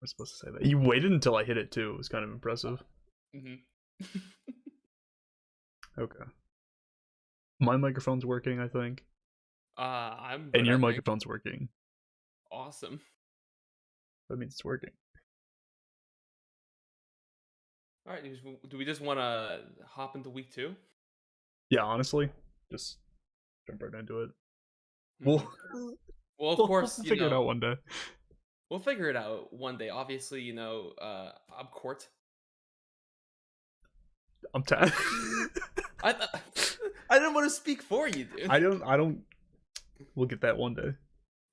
I'm supposed to say that. You waited until I hit it too. It was kind of impressive. Mm-hmm. Okay. My microphone's working, I think. I'm And good, your I think. microphone's working. Awesome. That means it's working. All right, do we just want to hop into week 2? Yeah, honestly, just jump right into it. Mm-hmm. We'll Well, of we'll course, figure it out one day. we'll figure it out one day. Obviously, I'm Court. I'm tired. I I didn't want to speak for you, dude. I don't. We'll get that one day.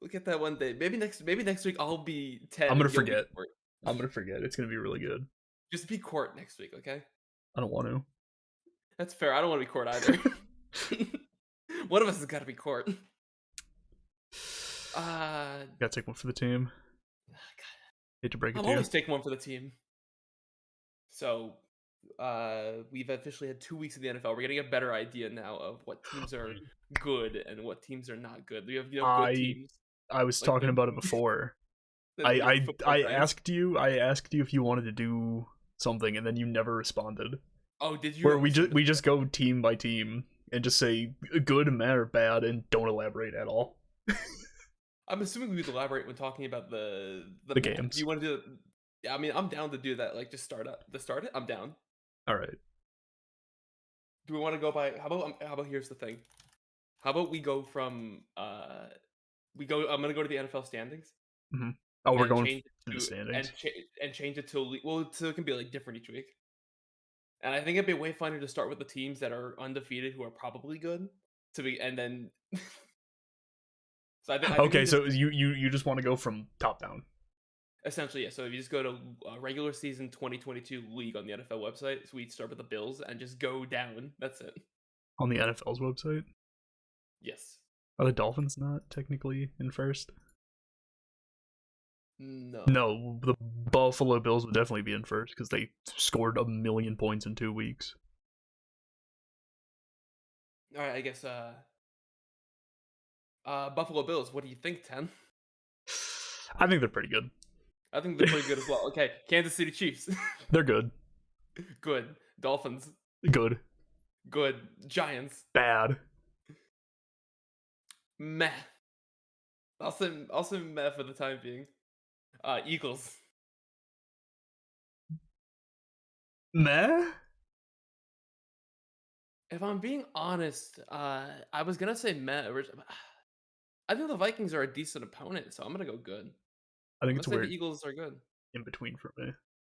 We'll get that one day. Maybe next week I'll be 10. I'm gonna and you'll be forget. Court. I'm gonna forget. It's gonna be really good. Just be Court next week, okay? I don't want to. That's fair. I don't want to be Court either. One of us has got to be Court. Gotta take one for the team. Hate to break it I'm to you. always taking one for the team. So, we've officially had 2 weeks of the NFL. We're getting a better idea now of what teams are good and what teams are not good. We have good teams. I was Like talking the- about it before. the New York Football I Giants. asked you if you wanted to do something, and then you never responded. Oh, did you? Where we just go team by team and just say good, bad, or bad, and don't elaborate at all. I'm assuming we would elaborate when talking about the games. Do you want to do? Yeah, I mean, I'm down to do that. Like, just start it. I'm down. All right. Do we want to go by? How about here's the thing. How about we go from I'm gonna go to the NFL standings. Mm-hmm. Oh, we're and going change to the it standings. and change it to so it can be like different each week. And I think it'd be way funner to start with the teams that are undefeated who are probably good and then. So I think Okay, we so you just want to go from top down. essentially, yeah. So if you just go to regular season 2022 league on the NFL website, so we start with the Bills and just go down. That's it. On the NFL's website? Yes. Are the Dolphins not technically in first? No. No, the Buffalo Bills would definitely be in first because they scored 1 million points in 2 weeks. All right, I guess. Buffalo Bills. What do you think, 10? I think they're pretty good. I think they're pretty good as well. Okay, Kansas City Chiefs. They're good. Good. Dolphins. Good. Good. Giants. Bad. Meh. I'll say meh for the time being. Eagles. Meh? If I'm being honest, I was gonna say meh originally. I think the Vikings are a decent opponent, so I'm gonna go good. I think I'm it's gonna say weird. the Eagles are good. In between for me.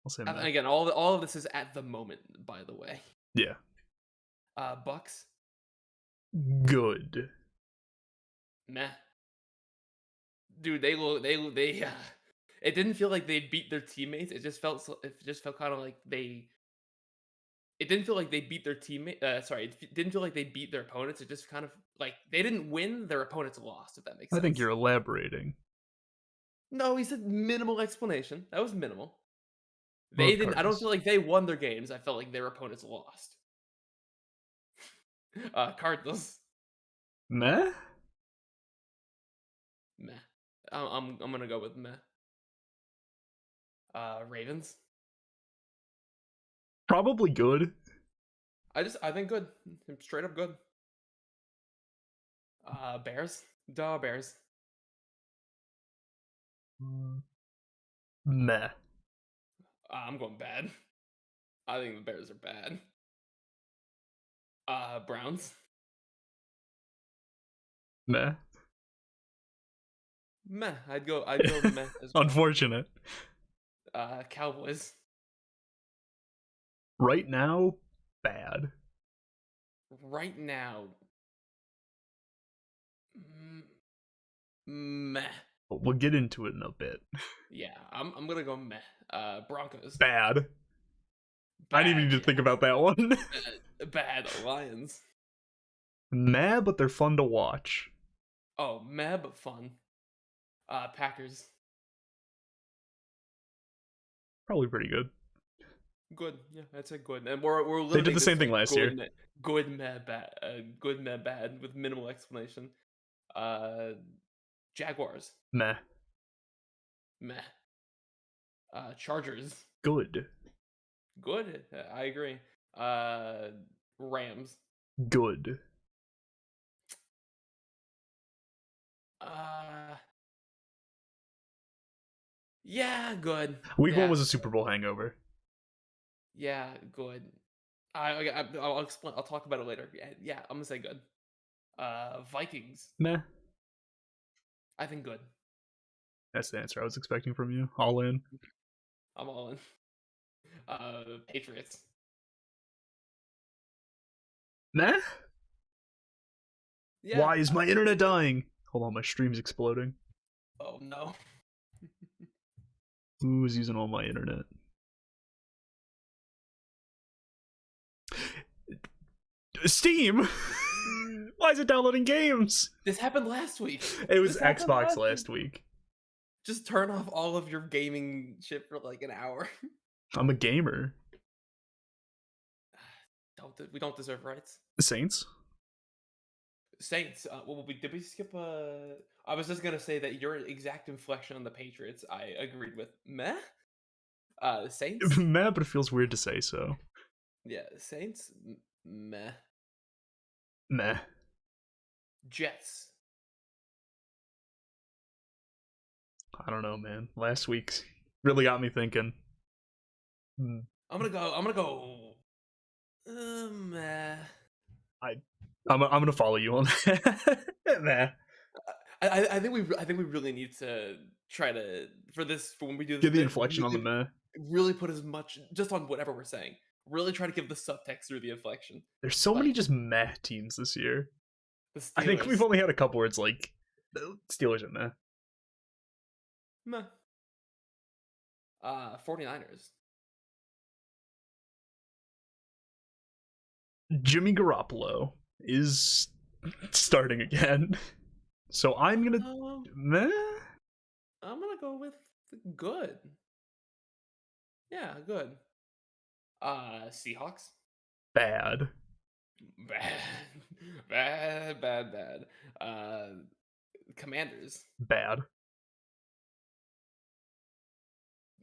I'll say And meh. again, all of this is at the moment, by the way. Yeah. Bucks. Good. Meh. Dude, they it didn't feel like they beat their teammates. It just felt kind of like they. It didn't feel like they beat their teammate. Sorry, it didn't feel like they beat their opponents. It just kind of like they didn't win. Their opponents lost. If that makes I sense. think you're elaborating. No, he said minimal explanation. That was minimal. Well, They didn't. I don't Cardinals. feel like they won their games. I felt like their opponents lost. Cardinals. Meh? Meh. I'm gonna go with meh. Ravens. Probably good. I think good. Straight up good. Bears. Duh, Bears. Meh. I'm going bad. I think the Bears are bad. Browns. Meh. Meh. I'd go meh as well. Unfortunate. Cowboys. Right now, bad. Right now. Meh. But we'll get into it in a bit. Yeah, I'm gonna go meh. Broncos. Bad. I didn't even need to think about that one. Bad. Lions. Meh, but they're fun to watch. Oh, meh but fun. Packers. Probably pretty good. Good. Yeah, I'd say good. And we're They did limiting the this same to thing last year. Good, meh, bad. Good, meh, bad with minimal explanation. Jaguars. Meh. Meh. Chargers. Good. Good. I agree. Rams. Good. Uh, yeah, good. Week 1 Yeah, was a Super Bowl hangover. yeah, good. I'll explain. I'll talk about it later. Yeah, I'm gonna say good. Vikings. Meh. I think good. That's the answer I was expecting from you. All in. I'm all in. Patriots. Meh. Yeah. Why is my internet dying? Hold on, my stream's exploding. Oh no. Who's using all my internet? Steam! Why is it downloading games? This happened last week. It was This happened Xbox last week. Just turn off all of your gaming shit for like an hour. I'm a gamer. We don't deserve rights. The Saints? Saints. Did we skip? I was just gonna say that your exact inflection on the Patriots, I agreed with. Meh. Saints. Meh, but it feels weird to say so. Yeah, Saints. Meh. Meh. Jets. I don't know, man. Last week's really got me thinking. I'm gonna go. Meh. I'm gonna follow you on that. Meh. I think we really need to try to for when we do this Give the bit, inflection on the really, meh. really put as much just on whatever we're saying. Really try to give the subtext through the inflection. There's so many Like, just meh teams this year. The I think we've Steelers. only had a couple where it's like Steelers and meh. Meh. 49ers. Jimmy Garoppolo is starting again. So I'm gonna meh. I'm gonna go with good. Yeah, good. Seahawks. Bad. Bad. Commanders. Bad.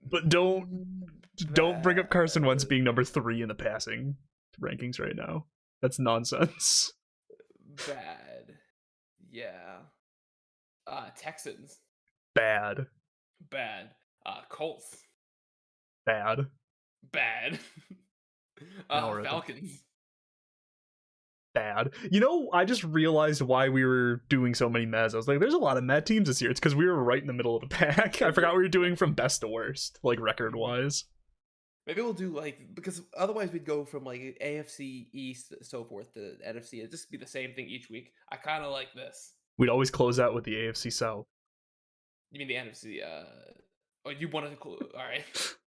But don't bring up Carson Wentz being number 3 in the passing rankings right now. That's nonsense. Bad. Yeah. Texans. Bad. Bad. Colts. Bad. Bad. Falcons. Bad. You know, I just realized why we were doing so many mez. I was like, there's a lot of meh teams this year. It's because we were right in the middle of the pack. I forgot we were doing from best to worst, like record-wise. Maybe we'll do because otherwise we'd go from like AFC East so forth to NFC. It'd just be the same thing each week. I kind of like this. We'd always close out with the AFC South. You mean the NFC? Oh, you want to? All right.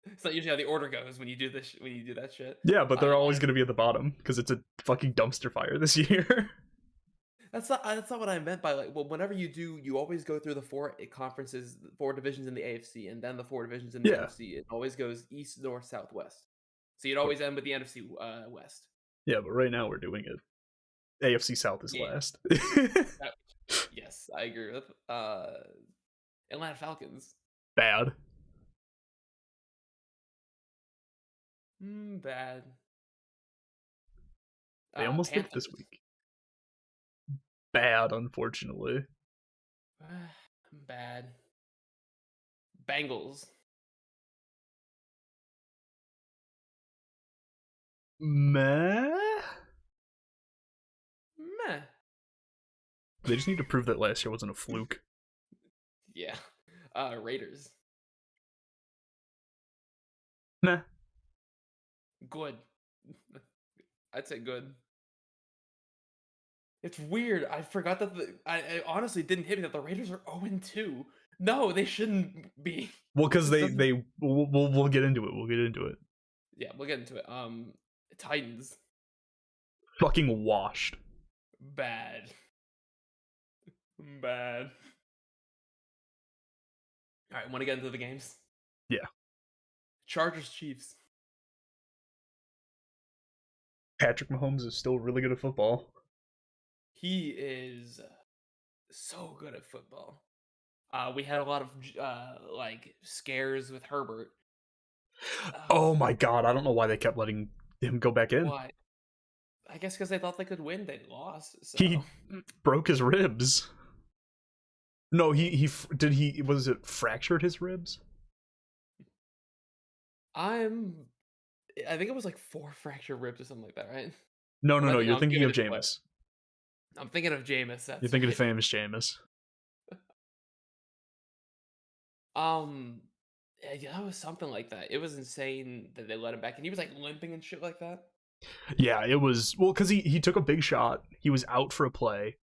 It's not usually how the order goes when you do this. When you do that shit. Yeah, but they're always going to be at the bottom because it's a fucking dumpster fire this year. That's not what I meant by whenever you do, you always go through the 4 conferences, 4 divisions in the AFC, and then the 4 divisions in the NFC. It always goes east, north, south, west. So you'd always end with the NFC West. Yeah, but right now we're doing it. AFC South is last. Yes, I agree with. Atlanta Falcons. Bad. Bad. They almost did this week. Bad, unfortunately. Bad. Bengals. Meh. They just need to prove that last year wasn't a fluke. Yeah. Raiders. Meh. Good. I'd say good. It's weird. I forgot that I honestly didn't hit me that the Raiders are 0-2. No, they shouldn't be. Well, because we'll get into it. We'll get into it. Yeah, we'll get into it. Titans. Fucking washed. Bad. All right, want to get into the games? Yeah. Chargers Chiefs. Patrick Mahomes is still really good at football. He is so good at football. We had a lot of scares with Herbert, Oh my god, I don't know why they kept letting him go back in. Why? I guess because they thought they could win, they lost. So He broke his ribs. No, did he was it fractured his ribs? I'm. I think it was like 4 fractured ribs or something like that, right? No, Am no, I no. thinking? You're I'm thinking thinking of of different player. Jameis. I'm thinking of Jameis. You're That's thinking of right. famous Jameis. Um, yeah, that was something like that. It was insane that they let him back, and he was like limping and shit like that. Yeah, it was well because he took a big shot. He was out for a play.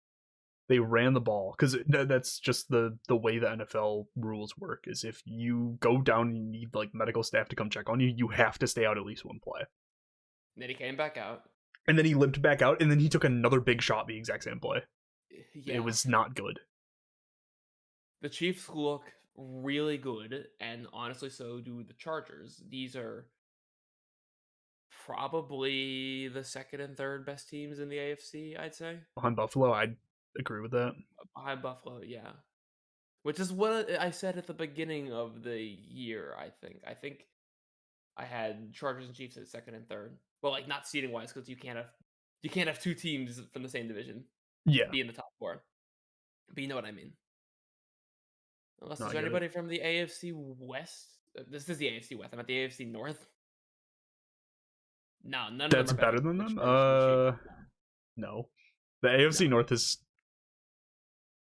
They ran the ball because that's just the way the NFL rules work. Is if you go down and you need like medical staff to come check on you, you have to stay out at least one play. And then he came back out. And then he limped back out, and then he took another big shot the exact same play. It Yeah, was not good. the Chiefs look really good, and honestly, so do the Chargers. These are probably the second and third best teams in the AFC, I'd say. Behind Buffalo, I'd agree with that. Behind Buffalo, yeah. Which is what I said at the beginning of the year, I think. I think I had Chargers and Chiefs at second and third. Well, like not seeding wise, because you can't have two teams from the same division Yeah, be in the top four. But you know what I mean. Unless no, I there's get it. anybody from the AFC West. This is the AFC West. I'm at the AFC North. No, none of them That's are better better than than the them. Chargers and the Chiefs. No. The AFC No, North is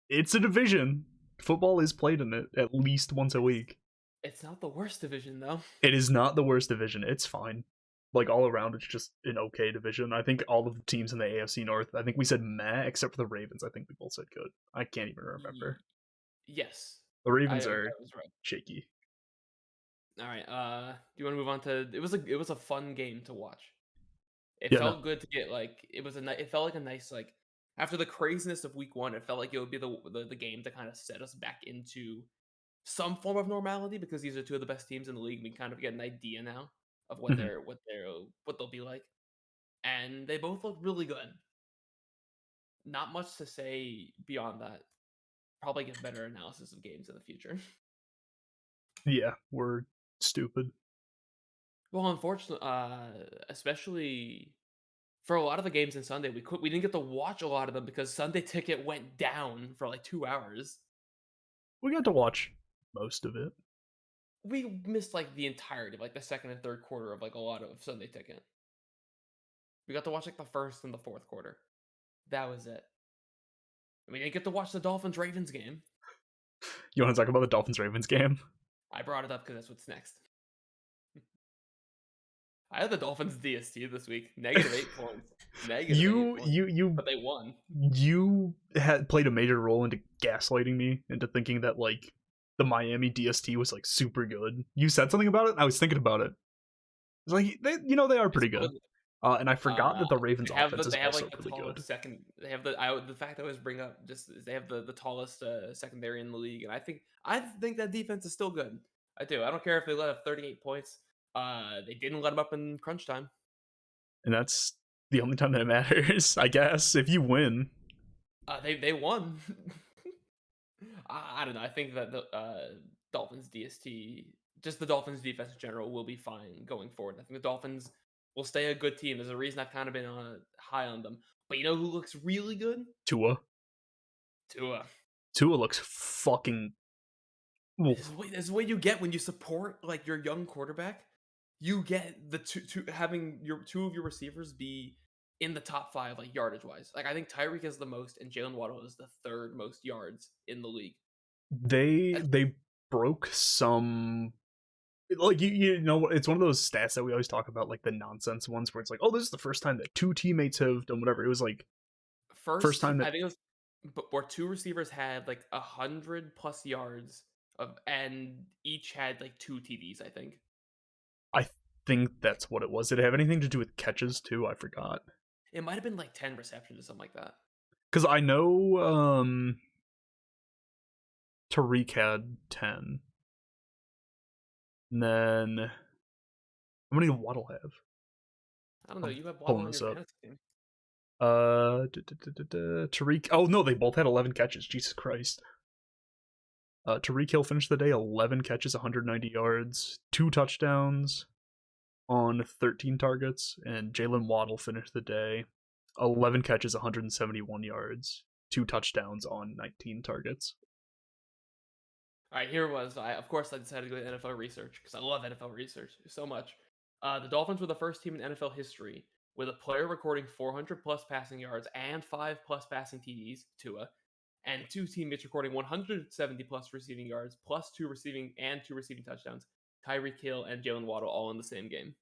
it's a division. Football is played in it at least once a week. it's not the worst division though. It is not the worst division. It's fine. Like all around, it's just an okay division. I think all of the teams in the AFC North, I think we said meh, except for the Ravens. I think we both said good. I can't even remember. Yes, The I Ravens I are was right. shaky. All right. Do you want to move on to? It was a fun game to watch. It Yeah, no. felt good to get like it felt like a nice like after the craziness of week one. It felt like it would be the game to kind of set us back into some form of normality because these are two of the best teams in the league. We kind of get an idea now of what Mhm. they'll be like, and they both look really good. Not much to say beyond that. Probably get better analysis of games in the future. Yeah, we're stupid. Well, unfortunately, especially for a lot of the games in Sunday, we didn't get to watch a lot of them because Sunday Ticket went down for like 2 hours. We got to watch most of it. We missed like the entirety of like the second and third quarter of like a lot of Sunday Ticket. We got to watch like the first and the fourth quarter. That was it. We didn't get to watch the Dolphins Ravens game. You want to talk about the Dolphins Ravens game? I brought it up because that's what's next. I had the Dolphins DST this week. -8 points. -8 points. You But they won. you had played a major role into gaslighting me into thinking that like the Miami DST was like super good. You said something about it, and I was thinking about it. It's like they are pretty It's good. good. And I forgot that the Ravens They have offense is they have also like the really good. tallest second. They have the fact I always bring up just is they have the tallest secondary in the league, and I think that defense is still good. I do. I don't care if they let up 38 points. They didn't let them up in crunch time. And that's the only time that it matters, I guess. If you win, They won. I don't know. I think that the Dolphins DST, just the Dolphins defense in general, will be fine going forward. I think the Dolphins will stay a good team. There's a reason I've kind of been high on them. But you know who looks really good? Tua Tua. Tua looks fucking. This is what you get when you support like your young quarterback. You get the having your two of your receivers be in the top five like yardage wise. Like I think Tyreek is the most, and Jalen Waddle is the third most yards in the league. They broke some like you know it's one of those stats that we always talk about, like the nonsense ones where it's like, oh, this is the first time that two teammates have done whatever. It was like first time I that think it was, but where two receivers had like 100+ yards of, and each had like 2 TDs. I think. I think that's what it was. Did it have anything to do with catches too? I forgot. It might have been like 10 receptions or something like that. Because I know Tariq had 10. And then how many did Waddle have? I don't know. I'm You have Waddle pulling on this your up. fantasy team. Tariq. Oh no, they both had 11 catches. Jesus Christ. Tyreek Hill finished the day 11 catches, 190 yards, 2 touchdowns on 13 targets, and Jalen Waddle finished the day 11 catches, 171 yards, 2 touchdowns on 19 targets. All right, here was of course I decided to go to NFL research because I love NFL research so much. The Dolphins were the first team in NFL history with a player recording 400 plus passing yards and 5 plus passing TDs, Tua, and 2 teammates recording 170 plus receiving yards, plus 2 receiving touchdowns, Tyreek Hill and Jalen Waddle all in the same game.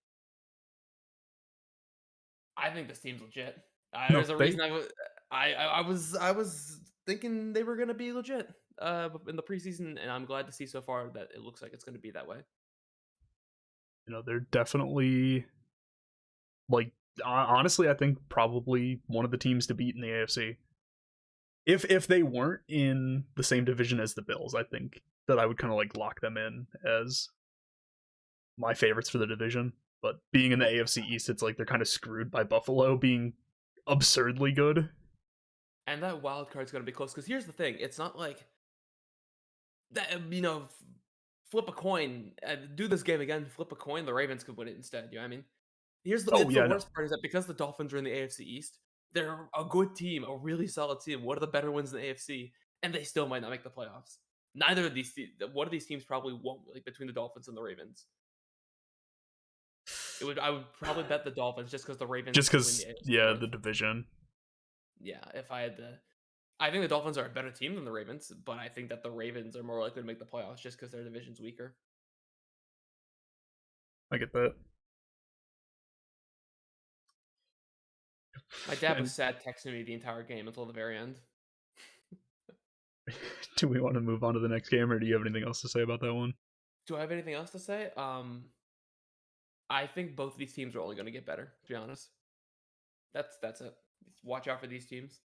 I think this team's legit. There's a reason I was thinking they were gonna be legit in the preseason, and I'm glad to see so far that it looks like it's gonna be that way. They're definitely, like, honestly, I think probably one of the teams to beat in the AFC. If they weren't in the same division as the Bills, I think that I would kind of like lock them in as my favorites for the division. But being in the AFC East, it's like they're kind of screwed by Buffalo being absurdly good. And that wild card's going to be close, because here's the thing. It's not like that, flip a coin, do this game again, flip a coin, the Ravens could win it instead. You know what I mean? Here's the worst part is that because the Dolphins are in the AFC East, they're a good team, a really solid team, one of the better ones in the AFC, and they still might not make the playoffs. Neither of these one of these teams probably won't, like between the Dolphins and the Ravens. I would probably bet the Dolphins just because the Ravens the division. Yeah, if I had to, I think the Dolphins are a better team than the Ravens, but I think that the Ravens are more likely to make the playoffs just because their division's weaker. I get that. My dad was sad texting me the entire game until the very end. Do we want to move on to the next game, or do you have anything else to say about that one? Do I have anything else to say? I think both of these teams are only going to get better, to be honest. That's it. Watch out for these teams.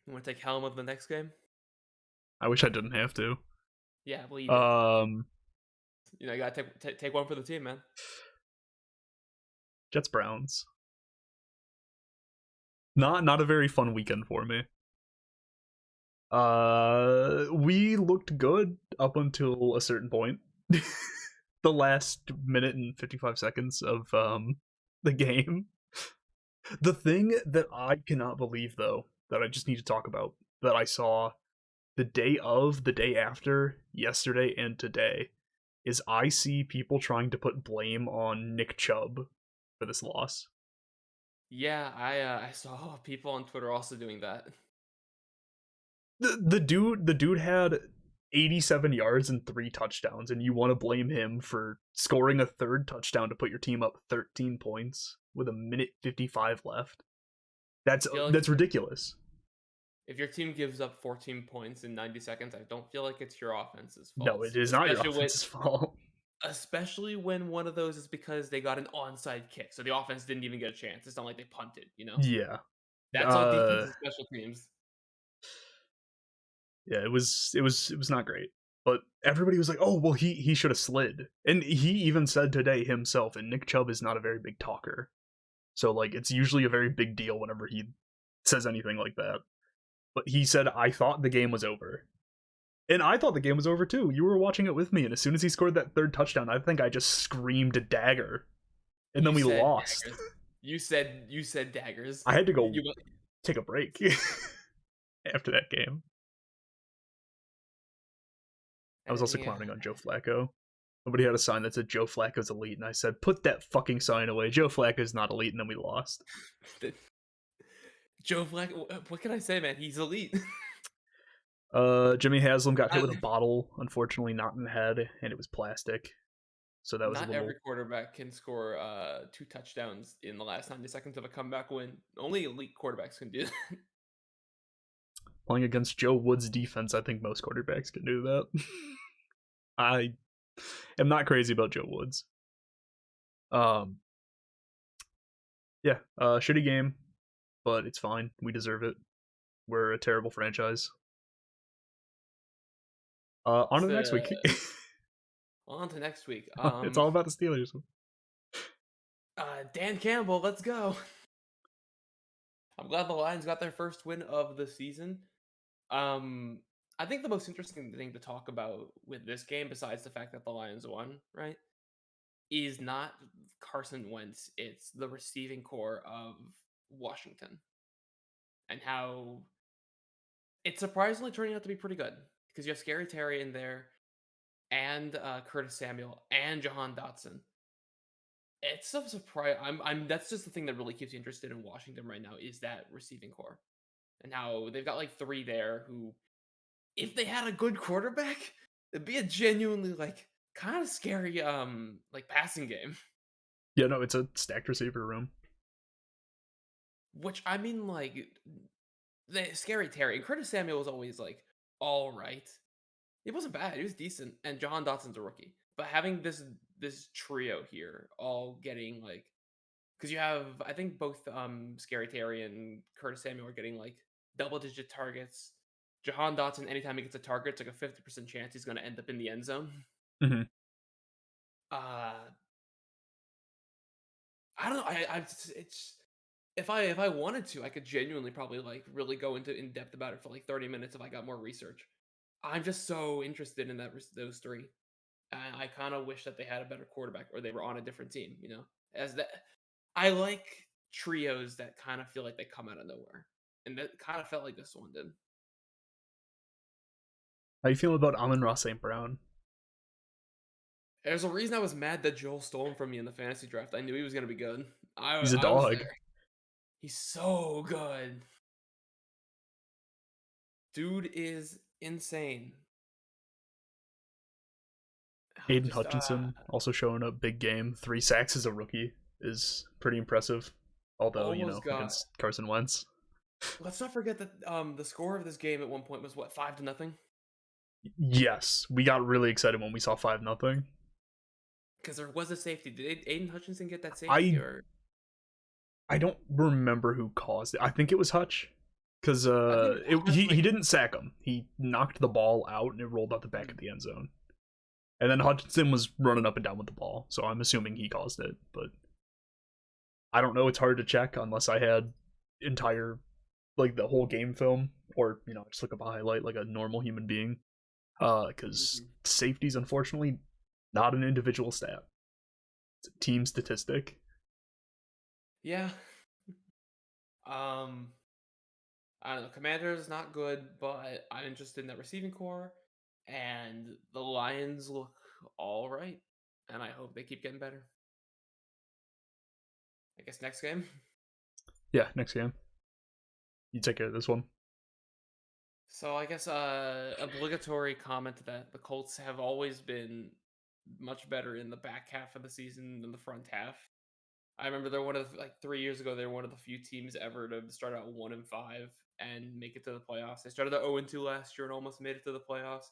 You want to take helm of the next game? I wish I didn't have to. Yeah, well, you did. You gotta take one for the team, man. Jets Browns. Not a very fun weekend for me. We looked good up until a certain point. The last minute and 55 seconds of the game. The thing that I cannot believe, though, that I just need to talk about, that I saw the day after, yesterday, and today, is I see people trying to put blame on Nick Chubb for this loss. Yeah, I saw people on Twitter also doing that. The dude had 87 yards and 3 touchdowns, and you want to blame him for scoring a third touchdown to put your team up 13 points with a minute 55 left. That's ridiculous. If your team gives up 14 points in 90 seconds, I don't feel like it's your offense's fault. No, it is not your offense's fault. Especially when one of those is because they got an onside kick, so the offense didn't even get a chance. It's not like they punted, Yeah. That's on defense and special teams. Yeah, it was not great. But everybody was like, "Oh, well, he should have slid." And he even said today himself, and Nick Chubb is not a very big talker. So, like, it's usually a very big deal whenever he says anything like that. But he said, "I thought the game was over." And I thought the game was over too. You were watching it with me, and as soon as he scored that third touchdown, I think I just screamed a dagger. And then we lost. Daggers. You said daggers. I had to go take a break after that game. I was also clowning on Joe Flacco. Nobody had a sign that said Joe Flacco's elite, and I said, "Put that fucking sign away. Joe Flacco's not elite," and then we lost. Joe Flacco, what can I say, man? He's elite. Jimmy Haslam got hit with a bottle, unfortunately not in the head, and it was plastic. So that was not every quarterback can score 2 touchdowns in the last 90 seconds of a comeback win. Only elite quarterbacks can do that. Playing against Joe Woods' defense, I think most quarterbacks can do that. I am not crazy about Joe Woods. Yeah, shitty game, but it's fine. We deserve it. We're a terrible franchise. On to the next week. On to next week. It's all about the Steelers. Dan Campbell, let's go. I'm glad the Lions got their first win of the season. Um, I think the most interesting thing to talk about with this game, besides the fact that the Lions won, right, is not Carson Wentz. It's the receiving core of Washington and how it's surprisingly turning out to be pretty good because you have Scary Terry in there and Curtis Samuel and Jahan Dotson. It's a surprise. I'm. That's just the thing that really keeps me interested in Washington right now is that receiving core and how they've got like three there who, if they had a good quarterback, it'd be a genuinely like kind of scary like passing game. Yeah, no, it's a stacked receiver room. Which I mean, like the Scary Terry and Curtis Samuel was always like all right. He wasn't bad. He was decent, and Jahan Dotson's a rookie. But having this trio here, all getting like, because you have I think both Scary Terry and Curtis Samuel are getting like double digit targets. Jahan Dotson, anytime he gets a target, it's like a 50% chance he's going to end up in the end zone. Mm-hmm. Uh, I don't know. It's if I wanted to, I could genuinely probably like really go into in depth about it for like 30 minutes if I got more research. I'm just so interested in those three. I kind of wish that they had a better quarterback or they were on a different team. As that I like trios that kind of feel like they come out of nowhere, and that kind of felt like this one did. How you feel about Amon-Ra St. Brown? There's a reason I was mad that Joel stole him from me in the fantasy draft. I knew he was gonna be good. He's a I was dog. there. He's so good. Dude is insane. Aiden Just Hutchinson also showing up big game. 3 sacks as a rookie is pretty impressive. Although, almost got. against Carson Wentz. Let's not forget that the score of this game at one point was what 5-0. Yes, we got really excited when we saw 5-0. Because there was a safety. Did Aiden Hutchinson get that safety or? I don't remember who caused it. I think it was Hutch. Because I think he didn't sack him. He knocked the ball out and it rolled out the back of the end zone. And then Hutchinson was running up and down with the ball, so I'm assuming he caused it. But I don't know. It's hard to check unless I had entire, like the whole game film, or just look up a highlight like a normal human being. Because safety's unfortunately not an individual stat; it's a team statistic. Yeah. I don't know. Commanders not good, but I'm interested in that receiving core, and the Lions look all right, and I hope they keep getting better. I guess next game. Yeah, next game. You take care of this one. So I guess obligatory comment that the Colts have always been much better in the back half of the season than the front half. I remember they're one of the, like 3 years ago they were one of the few teams ever to start out 1-5 and make it to the playoffs. They started out 0-2 last year and almost made it to the playoffs.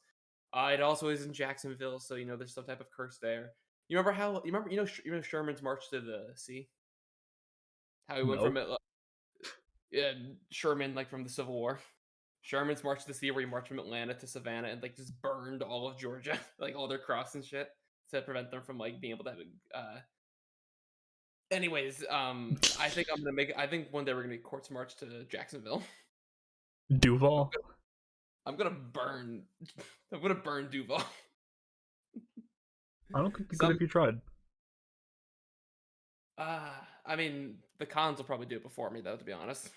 It also is in Jacksonville, so there's some type of curse there. You remember how Sherman's march to the sea? How he went No. from it, Sherman like from the Civil War. Sherman's march to the sea where he marched from Atlanta to Savannah and like just burned all of Georgia, like all their crops and shit, to prevent them from like being able to have anyways, I think I think one day we're gonna be courts march to Jacksonville. Duval. I'm gonna burn. I'm gonna burn Duval. I don't think you could if you tried. I mean, the cons will probably do it before me, though. To be honest,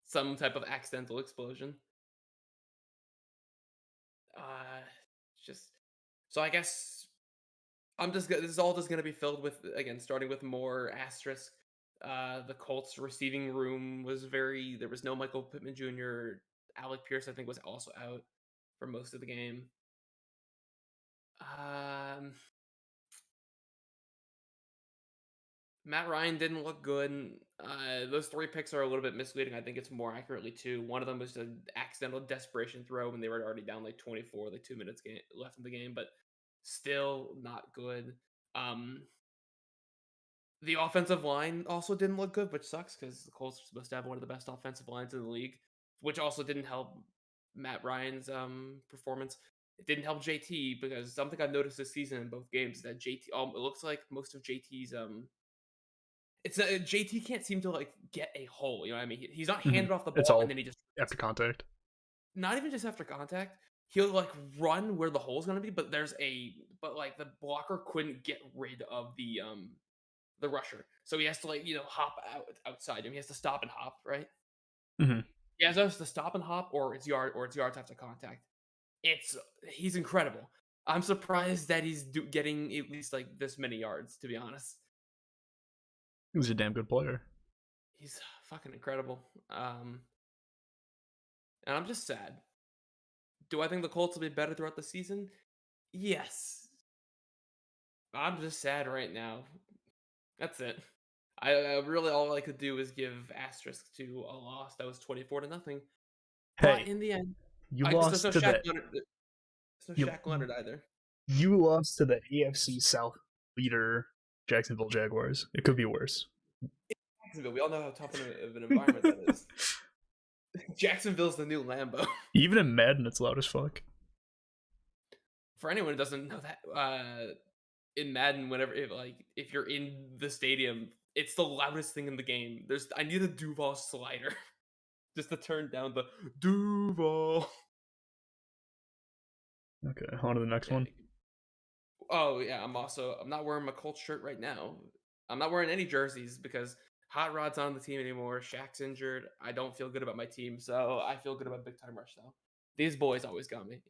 some type of accidental explosion. Just so I guess this is all just gonna be filled with again, starting with more asterisk. The Colts receiving room was there was no Michael Pittman Jr. Alec Pierce, I think, was also out for most of the game. Matt Ryan didn't look good. Those 3 picks are a little bit misleading. I think it's more accurately 2. One of them was an accidental desperation throw when they were already down like 24, like 2 minutes left in the game, but still not good. The offensive line also didn't look good, which sucks because the Colts are supposed to have one of the best offensive lines in the league, which also didn't help Matt Ryan's performance. It didn't help JT because something I've noticed this season in both games is that JT it looks like most of JT's It's JT can't seem to like get a hole. You know what I mean? He's not Mhm. handed off the It's ball and all then he just after contact. not even just after contact. He'll like run where the hole's gonna be, but like the blocker couldn't get rid of the rusher, so he has to like hop outside him. He has to stop and hop, right? Mhm. He has us to stop and hop, or it's yards after contact. It's He's incredible. I'm surprised that he's getting at least like this many yards. To be honest, He's a damn good player. he's fucking incredible. And I'm just sad. Do I think the Colts will be better throughout the season? Yes. I'm just sad right now. That's it. I really all I could do is give asterisk to a loss that was 24-0. But Hey, in the end, you I guess there's no lost to Shaq the Leonard. There's no you Shaq Leonard either. you lost to the AFC South leader Jacksonville Jaguars. It could be worse. Jacksonville. We all know how tough of an environment that is. Jacksonville's the new Lambeau. Even in Madden, it's loud as fuck. For anyone who doesn't know that, in Madden, if you're in the stadium, it's the loudest thing in the game. I need a Duval slider just to turn down the Duval. Okay, on to the next Yeah. one. Oh yeah, I'm not wearing my Colts shirt right now. I'm not wearing any jerseys because Hot Rod's on the team anymore. Shaq's injured. I don't feel good about my team, so I feel good about Big Time Rush though. These boys always got me.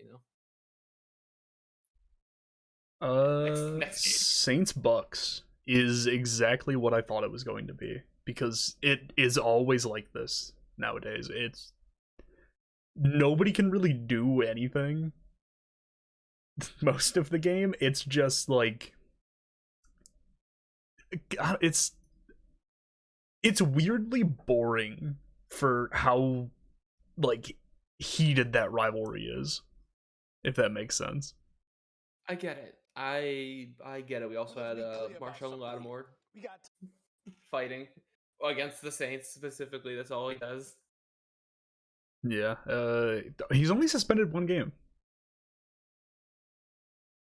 Next game. Saints Bucks is exactly what I thought it was going to be because it is always like this nowadays. It's nobody can really do anything most of the game. It's just like it's weirdly boring for how like heated that rivalry is, if that makes sense. I get it. I get it. We also had Marshall Lattimore fighting against the Saints specifically. That's all he does. Yeah, he's only suspended one game,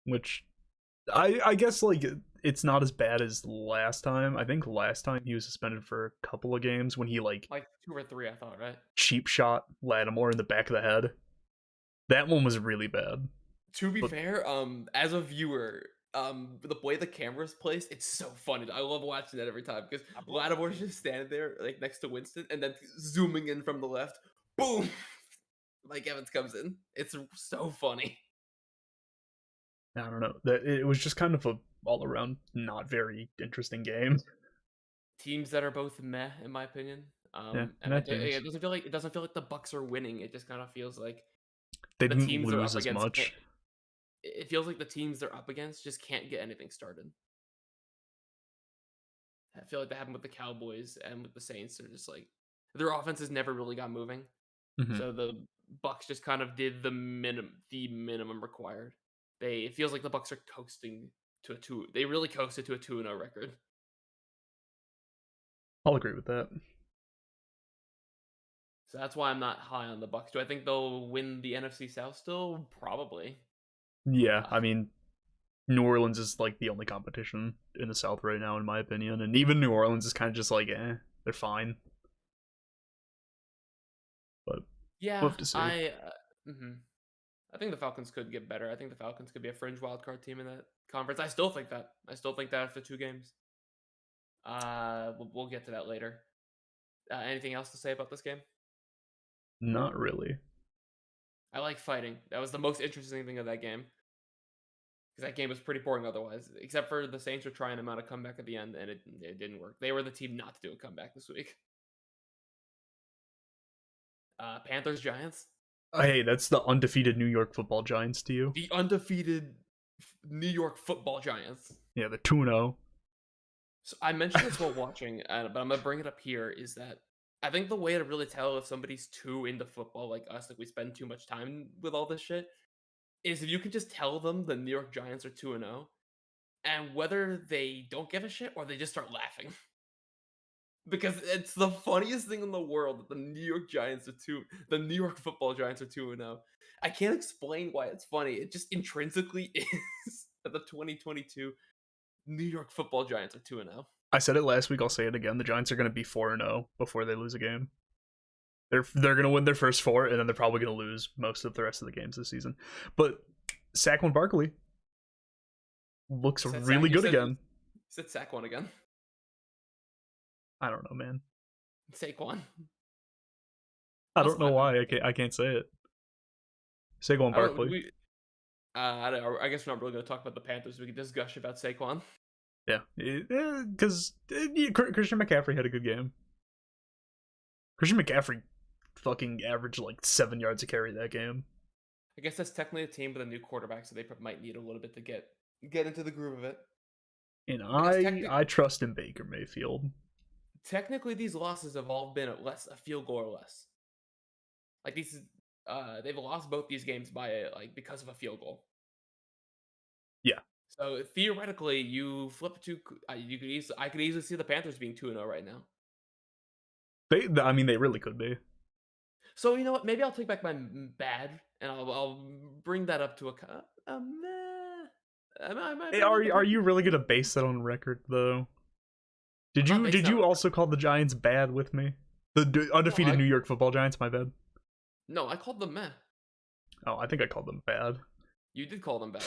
which I guess like it's not as bad as last time. I think last time he was suspended for a couple of games when he like 2 or 3, I thought, right? cheap shot Lattimore in the back of the head. That one was really bad. To be fair, as a viewer, the way the camera's placed, it's so funny. I love watching that every time because Lattimore's just standing there like next to Winston, and then zooming in from the left, boom, Mike Evans comes in. It's so funny. I don't know. That it was just kind of a all around not very interesting game. Teams that are both meh, in my opinion. Yeah, And it doesn't feel like the Bucks are winning. It just kind of feels like they the didn't teams they're lose up as against. much. It feels like the teams they're up against just can't get anything started. I feel like that happened with the Cowboys and with the Saints. They're just like their offenses never really got moving. Mhm. So the Bucks just kind of did the minimum required. It feels like the Bucks are coasting to a 2. They really coasted to a 2-0 record. I'll agree with that. So that's why I'm not high on the Bucks. Do I think they'll win the NFC South still? Probably. Yeah, I mean, New Orleans is like the only competition in the South right now, in my opinion, and even New Orleans is kind of just like, they're fine. But yeah, we'll have to see. I think the Falcons could get better. I think the Falcons could be a fringe wildcard team in that conference. I still think that. After 2 games. We'll get to that later. Anything else to say about this game? Not really. I like fighting. That was the most interesting thing of that game. Because that game was pretty boring otherwise. Except for the Saints were trying them out a comeback at the end, and it didn't work. They were the team not to do a comeback this week. Panthers, Giants. Hey, that's the undefeated New York Football Giants to you. The undefeated New York Football Giants. Yeah, the 2-0. So I mentioned this while watching, but I'm gonna bring it up here. Is that I think the way to really tell if somebody's too into football like us, like we spend too much time with all this shit, is if you can just tell them the New York Giants are 2-0, and whether they don't give a shit or they just start laughing. Because it's the funniest thing in the world that the New York Football Giants are 2-0. I can't explain why it's funny. It just intrinsically is that the 2022 New York Football Giants are 2-0. I said it last week. I'll say it again. The Giants are going to be 4-0 before they lose a game. They're going to win their first 4, and then they're probably going to lose most of the rest of the games this season. But Saquon Barkley looks really good again. You said Saquon again. I don't know, man. Saquon. I don't know why. I can't say it. Saquon Barkley. I guess we're not really going to talk about the Panthers. We can just gush about Saquon. Yeah, because Christian McCaffrey had a good game. Christian McCaffrey fucking averaged like 7 yards a carry that game. I guess that's technically a team with a new quarterback, so they might need a little bit to get into the groove of it. And I trust in Baker Mayfield. Technically, these losses have all been a field goal or less. Like they've lost both these games by because of a field goal. Yeah. So theoretically, you flip to I could easily see the Panthers being 2-0 right now. They really could be. So you know what? Maybe I'll take back my bad, and I'll bring that up to a meh. Are you really gonna base that on record though? Did you also call the Giants bad with me? The undefeated New York Football Giants. My bad. No, I called them meh. Oh, I think I called them bad. You did call them bad.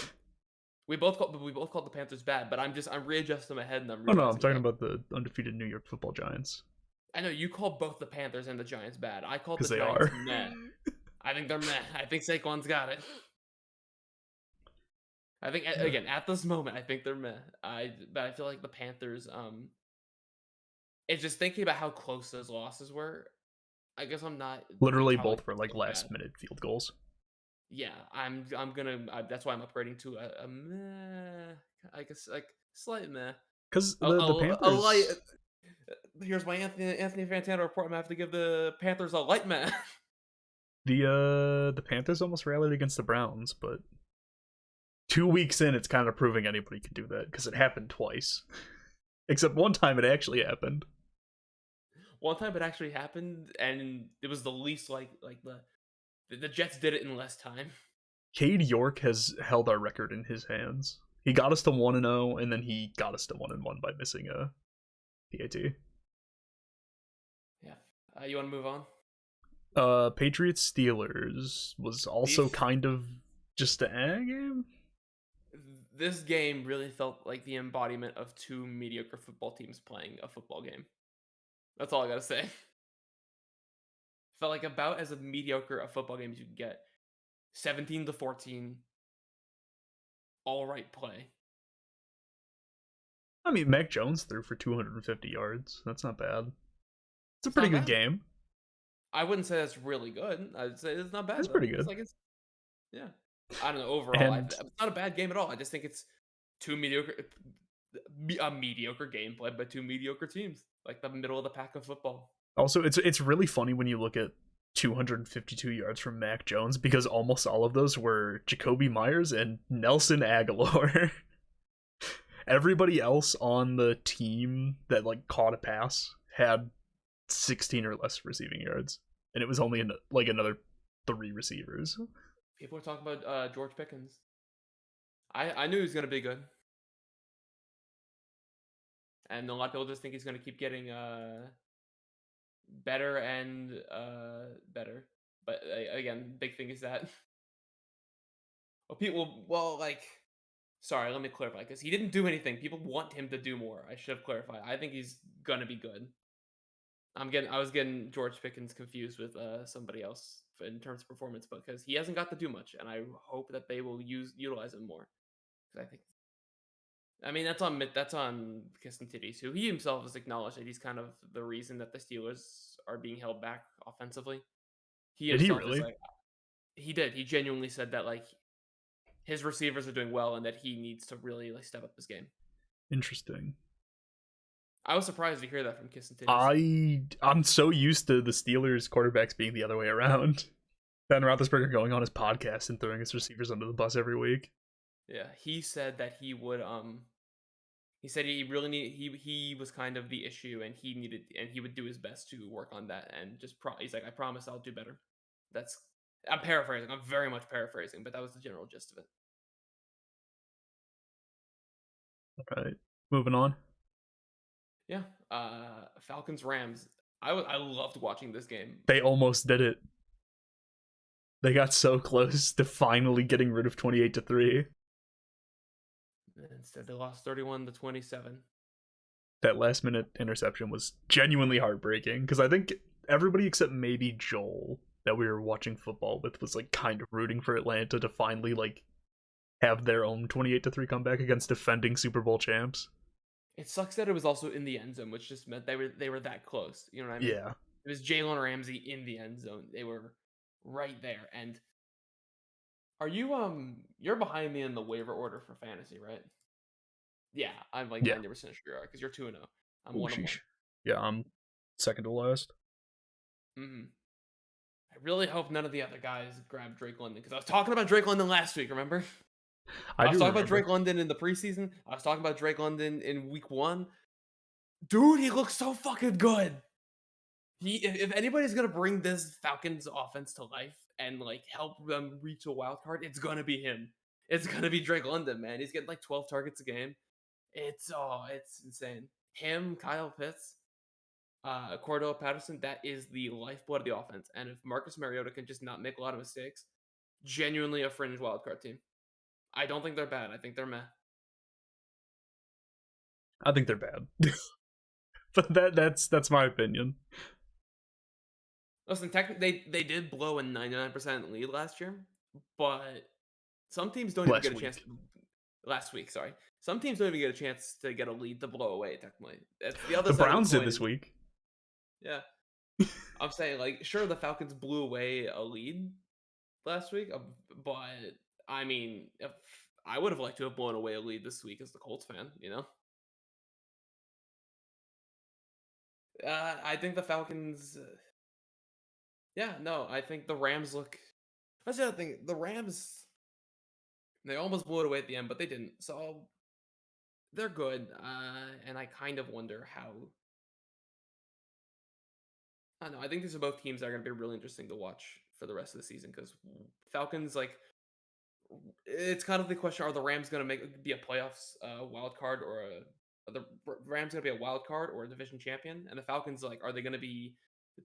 We both called the Panthers bad, but I'm readjusting my head and I'm talking about the undefeated New York Football Giants. I know you called both the Panthers and the Giants bad. I called the Giants meh. I think they're meh. I think Saquon's got it. I think again at this moment, I think they're meh. But I feel like the Panthers. It's just thinking about how close those losses were. I guess I'm not. Literally, both were like last minute field goals. Yeah, I'm gonna. That's why I'm upgrading to a meh. I guess like slight meh. Because the Panthers. A light. Here's my Anthony Fantano report. I'm gonna have to give the Panthers a light meh. The Panthers almost rallied against the Browns, but 2 weeks in, it's kind of proving anybody can do that because it happened twice. Except one time it actually happened. One time it actually happened, and it was the least like the Jets did it in less time. Cade York has held our record in his hands. He got us to 1-0, and then he got us to 1-1 by missing a PAT. Yeah. You want to move on? Patriots Steelers was also kind of just an game. This game really felt like the embodiment of two mediocre football teams playing a football game. That's all I gotta say. Felt like about as mediocre a football game as you could get. 17-14. All right play. I mean, Mac Jones threw for 250 yards. That's not bad. It's a pretty good game. I wouldn't say that's really good. I'd say it's not bad. It's pretty good. Yeah. I don't know. Overall, it's not a bad game at all. I just think it's a mediocre game played by two mediocre teams, like the middle of the pack of football. Also, it's really funny when you look at 252 yards from Mac Jones because almost all of those were Jacoby Myers and Nelson Aguilar. Everybody else on the team that caught a pass had 16 or less receiving yards, and it was only another 3 receivers. People are talking about George Pickens. I knew he was going to be good. And a lot of people just think he's going to keep getting better and better. But again, big thing is that sorry, let me clarify, because he didn't do anything. People want him to do more. I should have clarified. I think he's going to be good. I was getting George Pickens confused with somebody else in terms of performance, because he hasn't got to do much, and I hope that they will utilize him more. That's on Kissing Titties, who he himself has acknowledged that he's kind of the reason that the Steelers are being held back offensively. Did he really? He did. He genuinely said that his receivers are doing well and that he needs to really step up his game. Interesting. I was surprised to hear that from Kissing Titties. I'm so used to the Steelers quarterbacks being the other way around. Ben Roethlisberger going on his podcast and throwing his receivers under the bus every week. Yeah, he said that he would he said he really he was kind of the issue, and he would do his best to work on that, and just he's like, I promise I'll do better. I'm paraphrasing. I'm very much paraphrasing, but that was the general gist of it. All right, moving on. Yeah. Falcons Rams. I loved watching this game. They almost did it. They got so close to finally getting rid of 28-3. Instead, they lost 31-27. That last minute interception was genuinely heartbreaking because I think everybody except maybe Joel that we were watching football with was like kind of rooting for Atlanta to finally like have their own 28-3 comeback against defending Super Bowl champs. It sucks that it was also in the end zone, which just meant they were that close. You know what I mean? Yeah. It was Jalen Ramsey in the end zone. They were right there. And are you you're behind me in the waiver order for fantasy, right? Yeah, I'm like Yeah. 90% sure you are because you're 2-0. I'm Oh, 1-1. yeah, I'm second to last. Mm-hmm. I really hope none of the other guys grab Drake London because I was talking about Drake London last week. Remember? I was talking about Drake London in the preseason. I was talking about Drake London in week 1. Dude, he looks so fucking good. If anybody's gonna bring this Falcons offense to life and like help them reach a wild card, it's gonna be him. It's gonna be Drake London, man. He's getting like 12 targets a game. It's insane. Him, Kyle Pitts, Cordell Patterson, that is the lifeblood of the offense. And if Marcus Mariota can just not make a lot of mistakes, genuinely a fringe wildcard team. I don't think they're bad. I think they're meh. I think they're bad. But that's my opinion. Listen, they did blow a 99% lead last year, but some teams don't even get a chance. Last week, sorry. Some teams don't even get a chance to get a lead to blow away. Technically, that's the other. The Browns did this week. Yeah, I'm saying like, sure, the Falcons blew away a lead last week, but I mean, if I would have liked to have blown away a lead this week as the Colts fan, you know. I think the Falcons. Yeah, no, I think the Rams look. That's the other thing. The Rams, they almost blew it away at the end, but they didn't. So they're good, and I kind of wonder how. I don't know. I think these are both teams that are going to be really interesting to watch for the rest of the season because Falcons, like, it's kind of the question: are the Rams going to be a playoffs wild card, or are the Rams going to be a wild card or a division champion? And the Falcons, like, are they going to be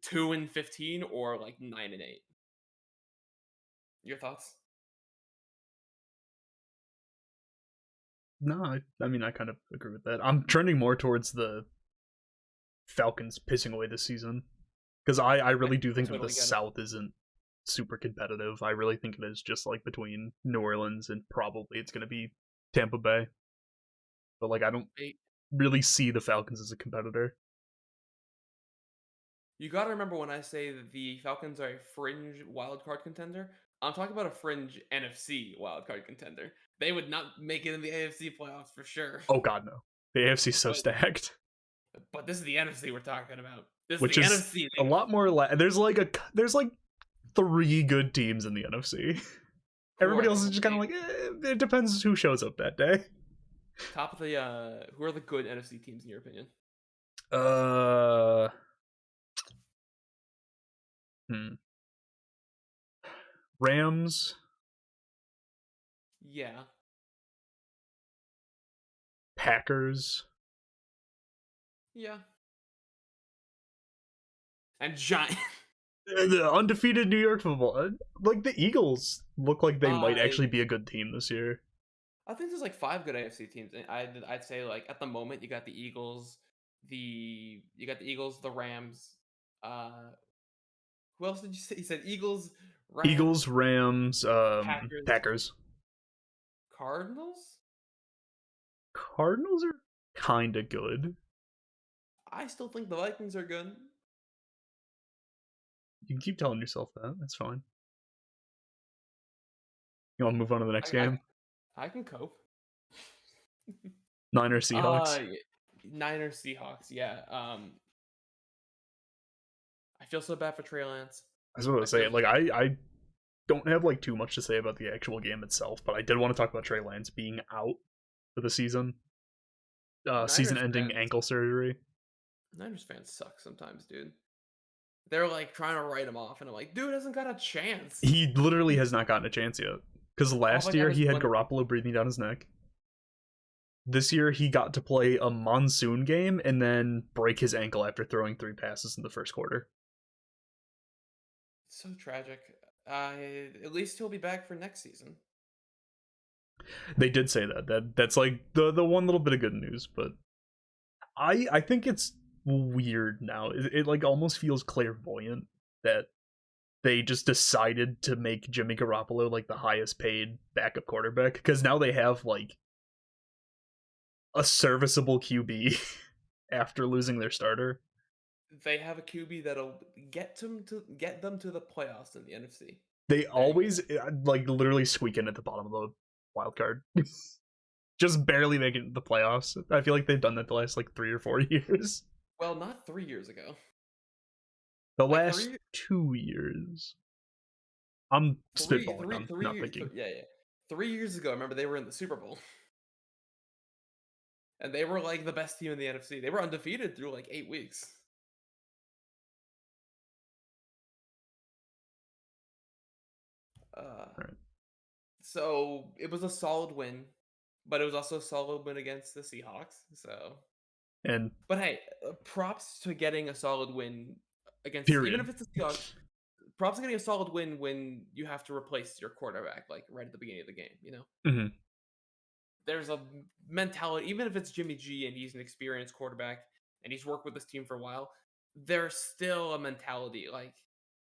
2-15 or like 9-8? Your thoughts? No, I mean I kind of agree with that. I'm trending more towards the Falcons pissing away this season because I really do think that the South isn't super competitive. I really think it is just like between New Orleans and probably it's going to be Tampa Bay. But like I don't really see the Falcons as a competitor. You got to remember when I say that the Falcons are a fringe wildcard contender, I'm talking about a fringe NFC wildcard contender. They would not make it in the AFC playoffs for sure. Oh god, no. The AFC is so stacked. But this is the NFC we're talking about. This Which is the NFC. A lot more. There's like 3 good teams in the NFC. Everybody else is just kind of like, it depends who shows up that day. Top of the who are the good NFC teams in your opinion? Rams. Yeah. Packers. Yeah. And Giants. The undefeated New York Football. Like the Eagles look like they might actually be a good team this year. I think there's like 5 good AFC teams. I'd say like at the moment you got the Eagles, the Rams. Who else did you say? You said Eagles, Rams, Packers. Cardinals? Cardinals are kind of good. I still think the Vikings are good. You can keep telling yourself that. That's fine. You want to move on to the next game? I can cope. Niners Seahawks. Niners Seahawks. Yeah. I feel so bad for Trey Lance. I was going to say, like, I don't have like too much to say about the actual game itself, but I did want to talk about Trey Lance being out for the season. Season-ending ankle surgery. Niners fans suck sometimes, dude. They're like trying to write him off, and I'm like, dude hasn't got a chance. He literally has not gotten a chance yet. Because last year he had Garoppolo breathing down his neck. this year he got to play a monsoon game and then break his ankle after throwing 3 passes in the first quarter. So tragic. At least he'll be back for next season. They did say that's like the one little bit of good news, but I think it's weird now. It like almost feels clairvoyant that they just decided to make Jimmy Garoppolo like the highest paid backup quarterback, because now they have like a serviceable QB after losing their starter. They have a QB that'll get them to the playoffs in the NFC. They always like literally squeak in at the bottom of the wild card. Just barely making the playoffs. I feel like they've done that the last like 3 or 4 years. Well, not 3 years ago. The last 2 years. I'm spitballing. I'm not thinking. Yeah. 3 years ago, I remember they were in the Super Bowl. And they were like the best team in the NFC. They were undefeated through like 8 weeks. Right. So it was a solid win, but it was also a solid win against the Seahawks. But hey, props to getting a solid win against, even if it's the Seahawks. Props to getting a solid win when you have to replace your quarterback, like right at the beginning of the game. You know, mm-hmm. There's a mentality, even if it's Jimmy G and he's an experienced quarterback and he's worked with this team for a while. There's still a mentality like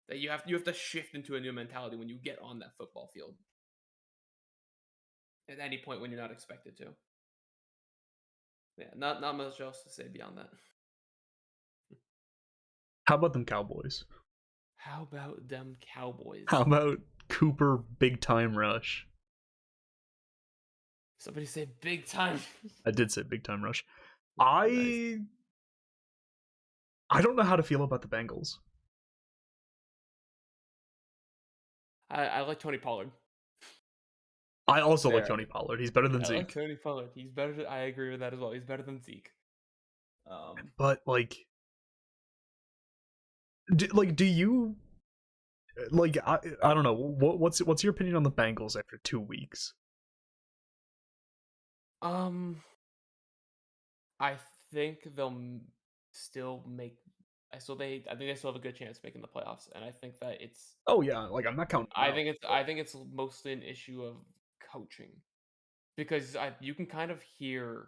that you have to shift into a new mentality when you get on that football field at any point when you're not expected to. Yeah, not much else to say beyond that. How about them Cowboys? How about them Cowboys? How about Cooper Big Time Rush? Somebody say big time. I did say Big Time Rush. Nice. I don't know how to feel about the Bengals. I like Tony Pollard. I also like Tony Pollard. He's better than Zeke. I like Tony Pollard. He's better. I agree with that as well. He's better than Zeke. But like, do you like? I don't know. What's your opinion on the Bengals after 2 weeks? I think they'll still make. I think they still have a good chance of making the playoffs, and I think that it's. Oh yeah, like I'm not counting. I think it's mostly an issue of coaching, because you can kind of hear.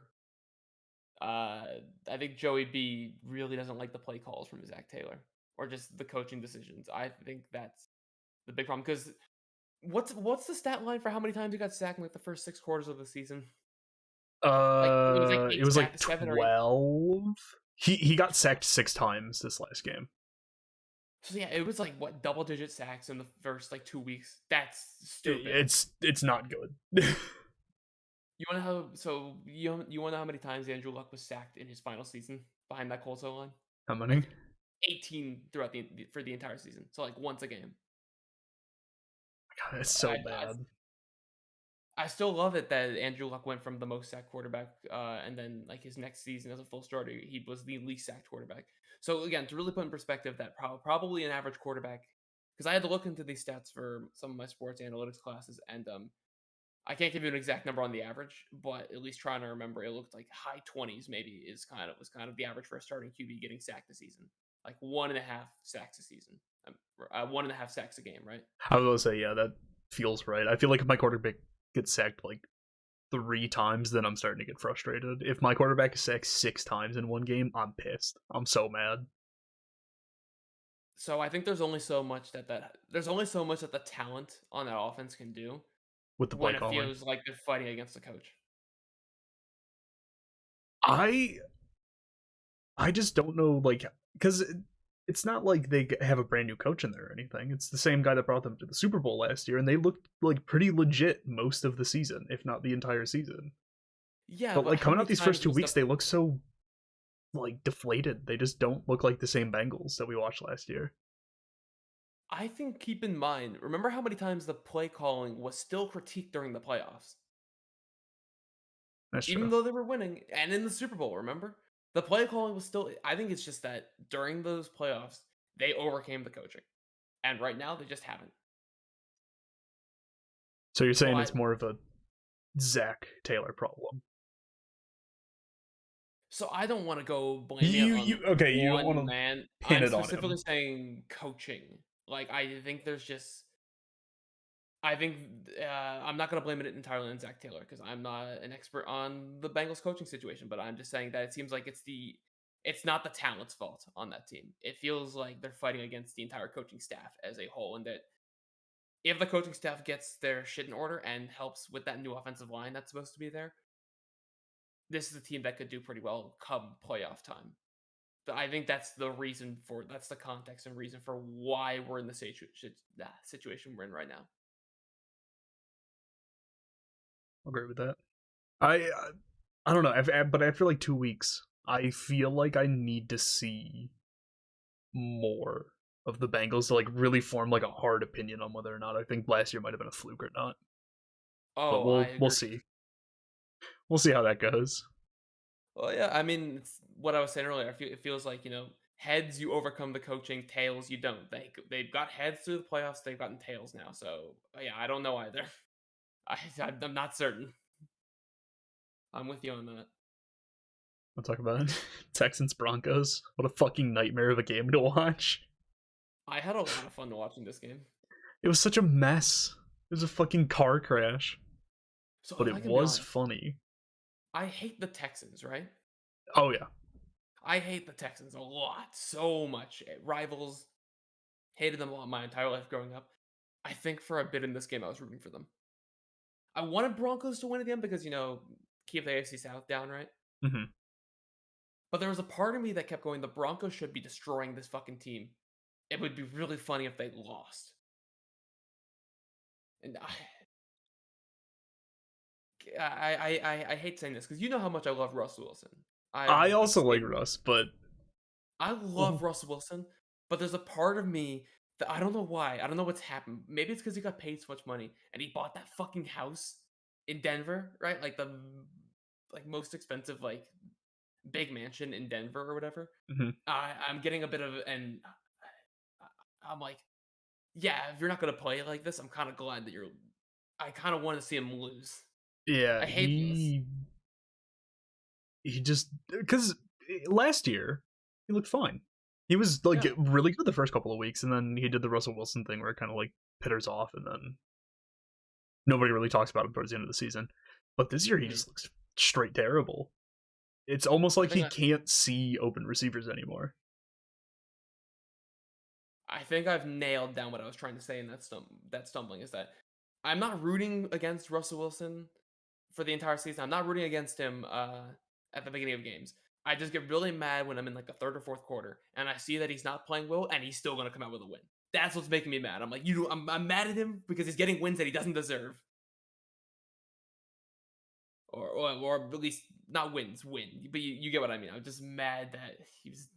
I think Joey B really doesn't like the play calls from Zach Taylor, or just the coaching decisions. I think that's the big problem, because what's the stat line for how many times he got sacked in like the first 6 quarters of the season? It was like 12. He got sacked 6 times this last game. So yeah, it was like what, double-digit sacks in the first like 2 weeks. That's stupid. It's not good. You want to you want to know how many times Andrew Luck was sacked in his final season behind that Colts line? How many? 18 throughout for the entire season. So like once a game. God, it's so bad. I still love it that Andrew Luck went from the most sacked quarterback, and then like his next season as a full starter, he was the least sacked quarterback. So again, to really put in perspective, that probably an average quarterback, because I had to look into these stats for some of my sports analytics classes, and I can't give you an exact number on the average, but at least trying to remember, it looked like high 20s maybe was kind of the average for a starting QB getting sacked a season, like 1.5 sacks a season, 1.5 sacks a game, right? I was gonna say, yeah, that feels right. I feel like if my quarterback gets sacked like 3 times, then I'm starting to get frustrated. If my quarterback is sacked 6 times in one game, I'm pissed. I'm so mad. So I think there's only so much that the talent on that offense can do with the play when calling. It feels like they're fighting against the coach. I just don't know, like, because it's not like they have a brand new coach in there or anything. It's the same guy that brought them to the Super Bowl last year, and they looked like pretty legit most of the season, if not the entire season. Yeah, but like coming out these first 2 weeks, they look so like deflated. They just don't look like the same Bengals that we watched last year. I think, keep in mind, remember how many times the play calling was still critiqued during the playoffs? That's even true. Though they were winning, and in the Super Bowl, remember? The play calling was still. I think it's just that during those playoffs, they overcame the coaching, and right now they just haven't. So you're saying it's more of a Zach Taylor problem? So I don't want to go blaming it You on okay? You don't want one to man. pin I'm it on specifically him. saying coaching. Like I think there's just I think I'm not going to blame it entirely on Zach Taylor because I'm not an expert on the Bengals coaching situation, but I'm just saying that it seems like it's not the talent's fault on that team. It feels like they're fighting against the entire coaching staff as a whole, and that if the coaching staff gets their shit in order and helps with that new offensive line that's supposed to be there, this is a team that could do pretty well come playoff time. So I think that's the context and reason for why we're in the situation we're in right now. I'll agree with that. I don't know, but after like 2 weeks, I feel like I need to see more of the Bengals to like really form like a hard opinion on whether or not I think last year might have been a fluke or not. But Oh, I we'll agree. see. We'll see how that goes. Well, yeah, I mean, it's what I was saying earlier. It feels like heads you overcome the coaching, tails you don't. They've got heads through the playoffs. They've gotten tails now. So yeah, I don't know either. I'm not certain. I'm with you on that. We'll talk about it. Texans Broncos. What a fucking nightmare of a game to watch. I had a lot of fun watching this game. It was such a mess. It was a fucking car crash, So but if it I can be was honest, funny. I hate the Texans, right? Oh yeah. I hate the Texans a lot, so much. Rivals, hated them a lot my entire life growing up. I think for a bit in this game, I was rooting for them. I wanted Broncos to win again because keep the AFC South down, right? Hmm. But there was a part of me that kept going, the Broncos should be destroying this fucking team. It would be really funny if they lost. And I hate saying this because you know how much I love Russell Wilson. I also like Stated Russ, but I love Russell Wilson, but there's a part of me that I don't know why. I don't know what's happened. Maybe it's because he got paid so much money and he bought that fucking house in Denver, right? Like the most expensive big mansion in Denver or whatever. mhm. I'm getting a bit of and I'm like, yeah, if you're not gonna play like this, I'm kind of glad that you're. I kind of want to see him lose. Yeah, I hate this. he just because last year he looked fine. He was like Yeah. really good the first couple of weeks, and then he did the Russell Wilson thing where it kind of like pitters off, and then nobody really talks about him towards the end of the season. But this year he Mhm. just looks straight terrible. It's almost I like think he can't see open receivers anymore. I think I've nailed down what I was trying to say in that stumbling is that I'm not rooting against Russell Wilson for the entire season. I'm not rooting against him at the beginning of games. I just get really mad when I'm in like the third or fourth quarter and I see that he's not playing well and he's still gonna come out with a win. That's what's making me mad. I'm like, I'm mad at him because he's getting wins that he doesn't deserve, or at least not win. But you get what I mean. I'm just mad that he was.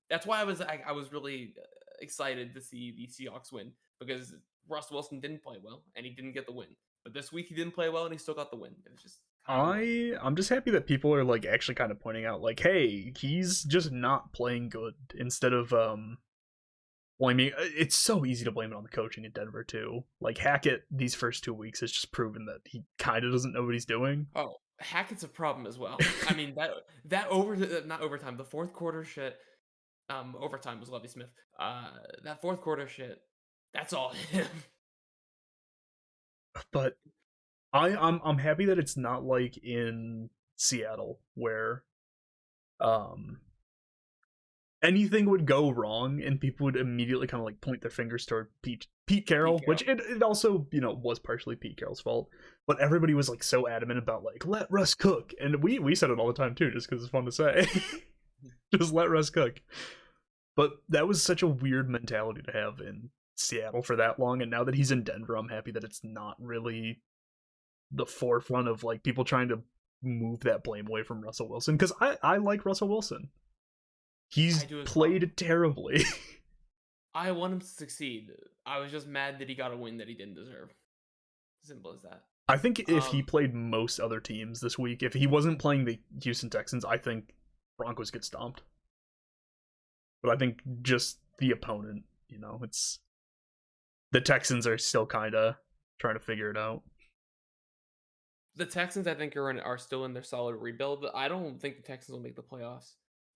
That's why I was really excited to see the Seahawks win because Russ Wilson didn't play well and he didn't get the win. But this week he didn't play well and he still got the win. It was just kind of annoying. I'm just happy that people are like actually kind of pointing out like, hey, he's just not playing good instead of well, I mean, it's so easy to blame it on the coaching in Denver too. Like Hackett, these first 2 weeks has just proven that he kind of doesn't know what he's doing. Oh, Hackett's a problem as well. I mean that not overtime, the fourth quarter shit. Overtime was Lovie Smith. That fourth quarter shit. That's all him. But I'm happy that it's not like in Seattle where um anything would go wrong and people would immediately kind of like point their fingers toward Pete Pete Carroll, which Carroll. it also was partially Pete Carroll's fault, but everybody was like so adamant about like let Russ cook, and we said it all the time too, just because it's fun to say, just let Russ cook. But that was such a weird mentality to have in Seattle for that long, and now that he's in Denver, I'm happy that it's not really the forefront of like people trying to move that blame away from Russell Wilson because I like Russell Wilson. I He's do as well. played terribly. I want him to succeed. I was just mad that he got a win that he didn't deserve. Simple as that. I think if he Um, played most other teams this week, if he wasn't playing the Houston Texans, I think Broncos get stomped. But I think just the opponent, it's the Texans are still kind of trying to figure it out. The Texans, I think, are still in their solid rebuild. I don't think the Texans will make the playoffs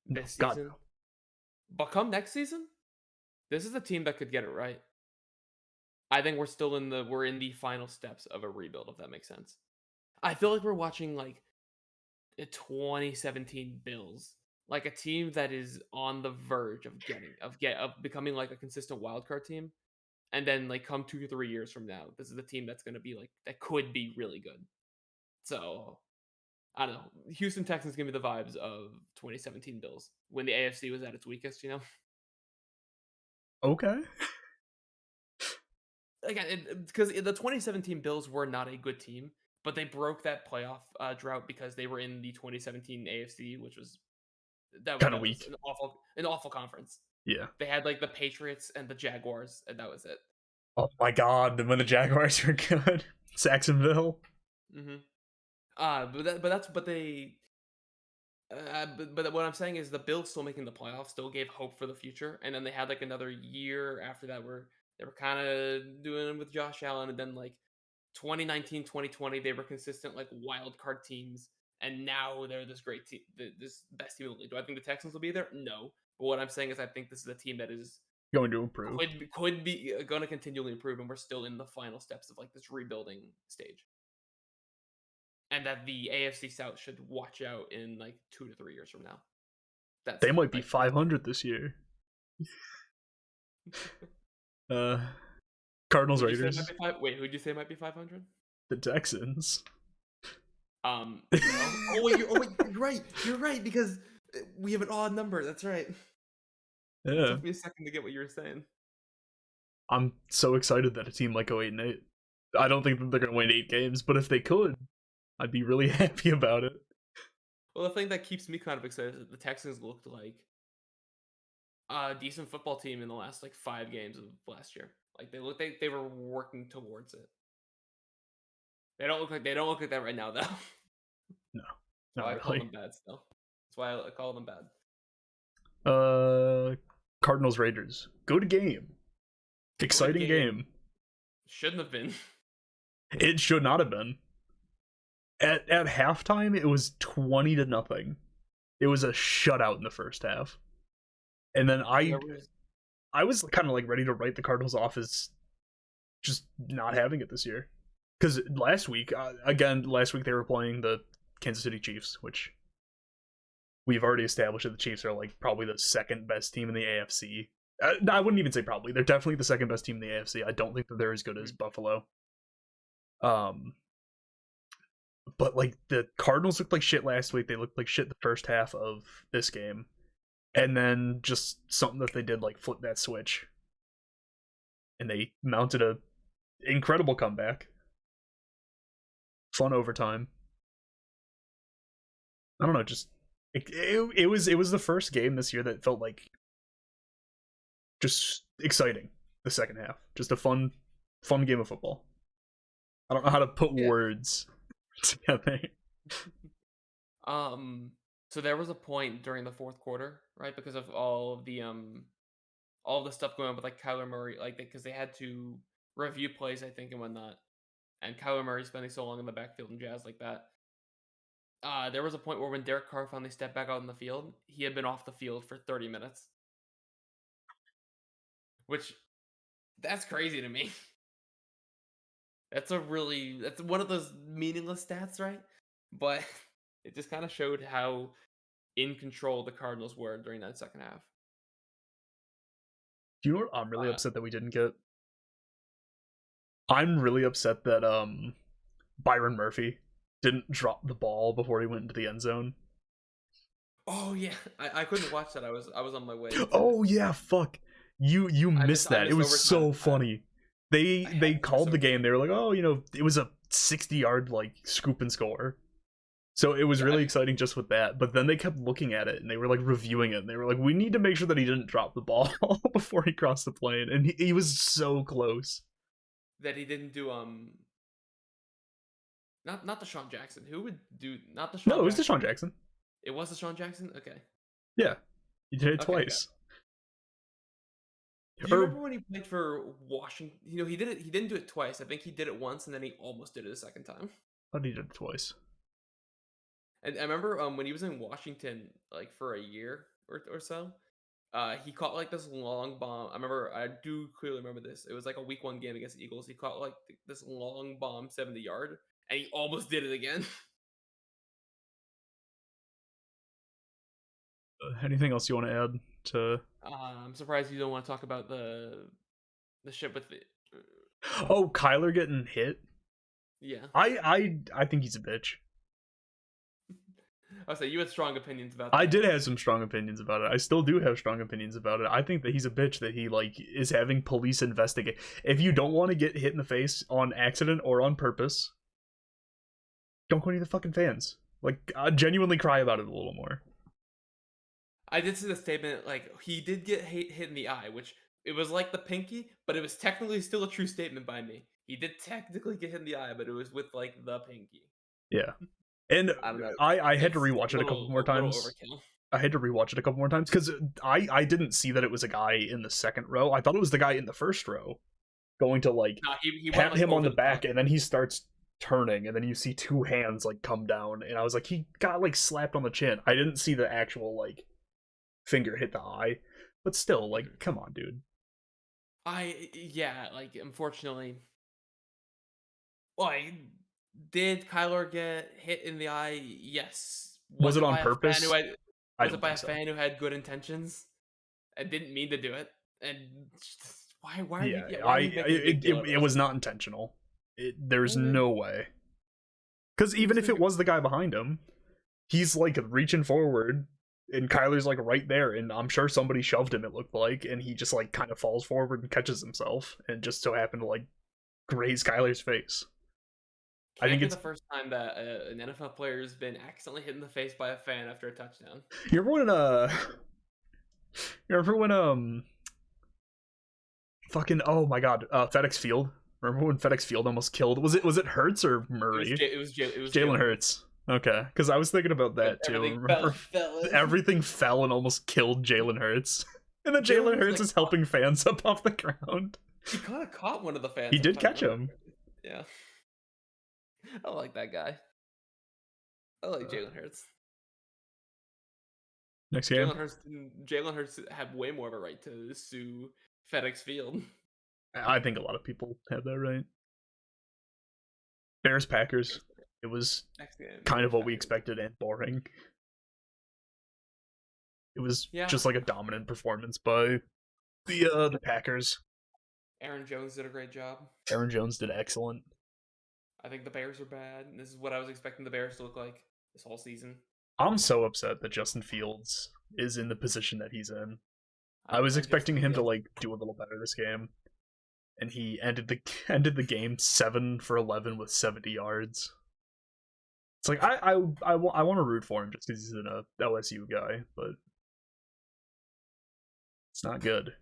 No, this God season. no. But come next season, this is a team that could get it right. I think we're in the final steps of a rebuild, if that makes sense. I feel like we're watching like the 2017 Bills, like a team that is on the verge of becoming like a consistent wildcard team, and then like come 2 or 3 years from now, this is the team that's going to be like that could be really good. So I don't know. Houston Texans give me the vibes of 2017 Bills when the AFC was at its weakest. Okay. Again, because the 2017 Bills were not a good team, but they broke that playoff drought because they were in the 2017 AFC, which was Kind of that was weak. an awful conference. Yeah. They had like the Patriots and the Jaguars, and that was it. Oh my God, when the Jaguars were good. Saxonville. Mm-hmm. But what I'm saying is the Bills still making the playoffs still gave hope for the future, and then they had like another year after that where they were kind of doing it with Josh Allen, and then like 2019, 2020 they were consistent like wild card teams, and now they're this great team, this best team in the league. Do I think the Texans will be there? No, but what I'm saying is I think this is a team that is Going to improve. could be going to continually improve, and we're still in the final steps of like this rebuilding stage. And that the AFC South should watch out in like 2 to 3 years from now. That's They might be like 500 this year. Uh, Cardinals who'd you say Raiders. might be five? Wait, who'd you say might be 500? The Texans. No. You're right. You're right because we have an odd number. That's right. It Yeah. took me a second to get what you were saying. I'm so excited that a team might go 8-8. I don't think that they're gonna win 8 games, but if they could, I'd be really happy about it. Well, the thing that keeps me kind of excited is that the Texans looked like a decent football team in the last like 5 games of last year. Like they were working towards it. They don't look like that right now though. No, That's why I not call really. them bad still. That's why I call them bad. Cardinals Raiders. Good game. Exciting game. Shouldn't have been. It should not have been. At halftime, it was 20-0. It was a shutout in the first half, and then I was kind of like ready to write the Cardinals off as just not having it this year, because last week they were playing the Kansas City Chiefs, which we've already established that the Chiefs are like probably the second best team in the AFC. I wouldn't even say probably. They're definitely the second best team in the AFC. I don't think that they're as good as Buffalo. But like the Cardinals looked like shit last week. They looked like shit the first half of this game. And then just something that they did, like flip that switch. And they mounted a incredible comeback. Fun overtime. I don't know, just it was the first game this year that felt like just exciting. The second half, just a fun game of football. I don't know how to put words together. So there was a point during the fourth quarter, right? Because of all the stuff going on with like Kyler Murray, like because they had to review plays, I think, and whatnot, and Kyler Murray spending so long in the backfield and jazz like that. There was a point where when Derek Carr finally stepped back out in the field, he had been off the field for 30 minutes. Which, that's crazy to me. That's one of those meaningless stats, right? But it just kind of showed how in control the Cardinals were during that second half. Do you know what I'm really upset that we didn't get? I'm really upset that Byron Murphy didn't drop the ball before he went into the end zone. Oh yeah, I couldn't watch that. I was on my way. Oh yeah, fuck. You missed that. It was so funny. They called the game. They were like, oh, it was a 60-yard like scoop and score. So it was really exciting just with that. But then they kept looking at it and they were like reviewing it. And they were like, we need to make sure that he didn't drop the ball before he crossed the plane. And he was so close. That he didn't do not DeSean Jackson. Who would do not DeSean? No, it was DeSean Jackson. It was DeSean Jackson. Okay. Yeah, he did it twice. Do you remember when he played for Washington? He did it. He didn't do it twice. I think he did it once, and then he almost did it a second time. thought he did it twice. And I remember when he was in Washington like for a year or so, he caught like this long bomb. I do clearly remember this. It was like a week one game against the Eagles. He caught like this long bomb 70-yard, and he almost did it again. Anything else you want to add to? I'm surprised you don't want to talk about the ship with the. Oh, Kyler getting hit. Yeah, I think he's a bitch. I'll say you had strong opinions about that. I did have some strong opinions about it. I still do have strong opinions about it. I think that he's a bitch that he like is having police investigate. If you don't want to get hit in the face on accident or on purpose, don't go near the fucking fans. Like, genuinely cry about it a little more. I did see the statement like he did get hit in the eye, which it was like the pinky, but it was technically still a true statement by me. He did technically get hit in the eye, but it was with like the pinky. Yeah. And I don't know. I had to rewatch it a couple more times. Overkill. I had to rewatch it a couple more times because I didn't see that it was a guy in the second row. I thought it was the guy in the first row going to like he pat went, him on the back, top. and then he starts turning, and then you see two hands like come down, and I was like, he got like slapped on the chin. I didn't see the actual like finger hit the eye, but still, like, come on, dude. Like unfortunately, like did Kyler get hit in the eye? Yes. Was it on purpose? Was it by a fan who had good intentions and didn't mean to do it? And why? It was not intentional. There's no way. Because even if it was the guy behind him, he's like reaching forward, and Kyler's like right there, and I'm sure somebody shoved him, it looked like, and he just like kind of falls forward and catches himself, and just so happened to like graze Kyler's face. I think it's the first time that an NFL player has been accidentally hit in the face by a fan after a touchdown. You remember when fucking, oh my god, FedEx Field? Remember when FedEx Field almost killed? Was it Hurts or Murray? It was Jalen Hurts. Okay, because I was thinking about that too. Everything fell and almost killed Jalen Hurts, and then Jalen Hurts is helping fans up off the ground. He kind of caught one of the fans. He did catch him. Yeah, I like that guy. I like Jalen Hurts. Next game. Jalen Hurts had way more of a right to sue FedEx Field. I think a lot of people have that right. Bears Packers. It was kind of what we expected and boring. It was just like a dominant performance by the Packers. Aaron Jones did a great job. Aaron Jones did excellent. I think the Bears are bad, and this is what I was expecting the Bears to look like this whole season. I'm so upset that Justin Fields is in the position that he's in. I was expecting him to like do a little better this game, and he ended the game 7 for 11 with 70 yards. It's like I want to root for him just because he's an LSU guy, but it's not good.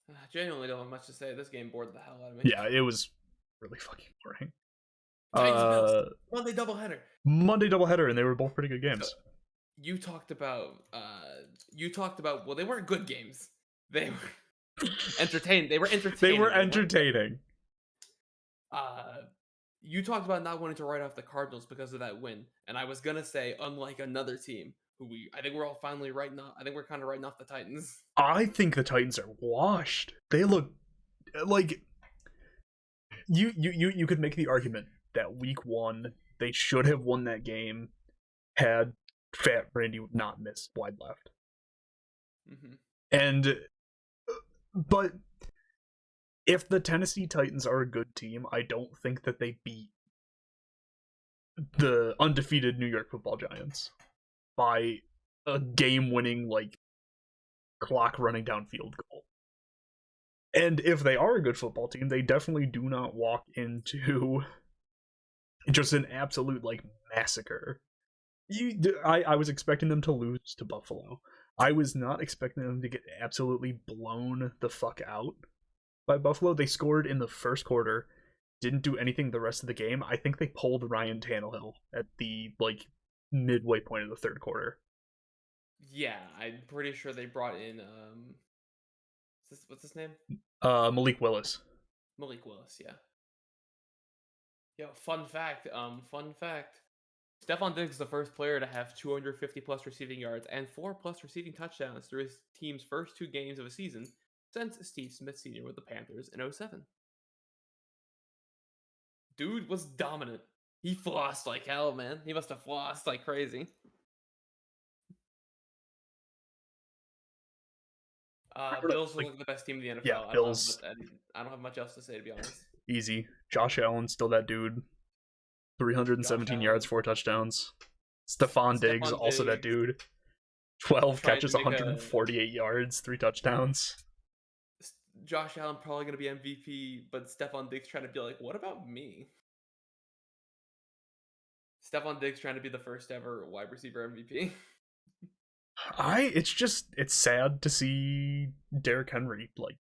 I genuinely don't have much to say. This game bored the hell out of me. Yeah, it was really fucking boring. Monday doubleheader. Monday doubleheader, and they were both pretty good games. So, you talked about well, they weren't good games. They were entertained. They were entertaining. They were entertaining. You talked about not wanting to write off the Cardinals because of that win, and I was gonna say, unlike another team who I think we're all finally writing off. I think we're kind of writing off the Titans. I think the Titans are washed. They look like you could make the argument that week 1 they should have won that game had Fat Brandy not missed wide left. Mm-hmm. But if the Tennessee Titans are a good team, I don't think that they beat the undefeated New York Football Giants by a game-winning, like, clock running down field goal. And if they are a good football team, they definitely do not walk into just an absolute, like, massacre. I was expecting them to lose to Buffalo. I was not expecting them to get absolutely blown the fuck out by Buffalo. They scored in the first quarter, didn't do anything the rest of the game. I think they pulled Ryan Tannehill at the like midway point of the third quarter. Yeah, I'm pretty sure they brought in what's his name? Malik Willis. Malik Willis, yeah. Yo, fun fact. Stephon Diggs is the first player to have 250 plus receiving yards and 4 plus receiving touchdowns through his team's first 2 games of a season since Steve Smith Sr. with the Panthers in '07. Dude was dominant. He flossed like hell, man. He must have flossed like crazy. Bills look Like, like the best team in the NFL. yeah, Bills I don't have much else to say, to be honest. easy. Josh Allen still that dude. Josh 317 yards, Allen, 4 touchdowns. Stephon Diggs Stephon also that Diggs dude. 12 trying to catches, make a 148 yards, 3 touchdowns. Josh Allen probably gonna be MVP, but Stephon Diggs trying to be like, what about me? Stephon Diggs trying to be the first ever wide receiver MVP. It's sad to see Derrick Henry like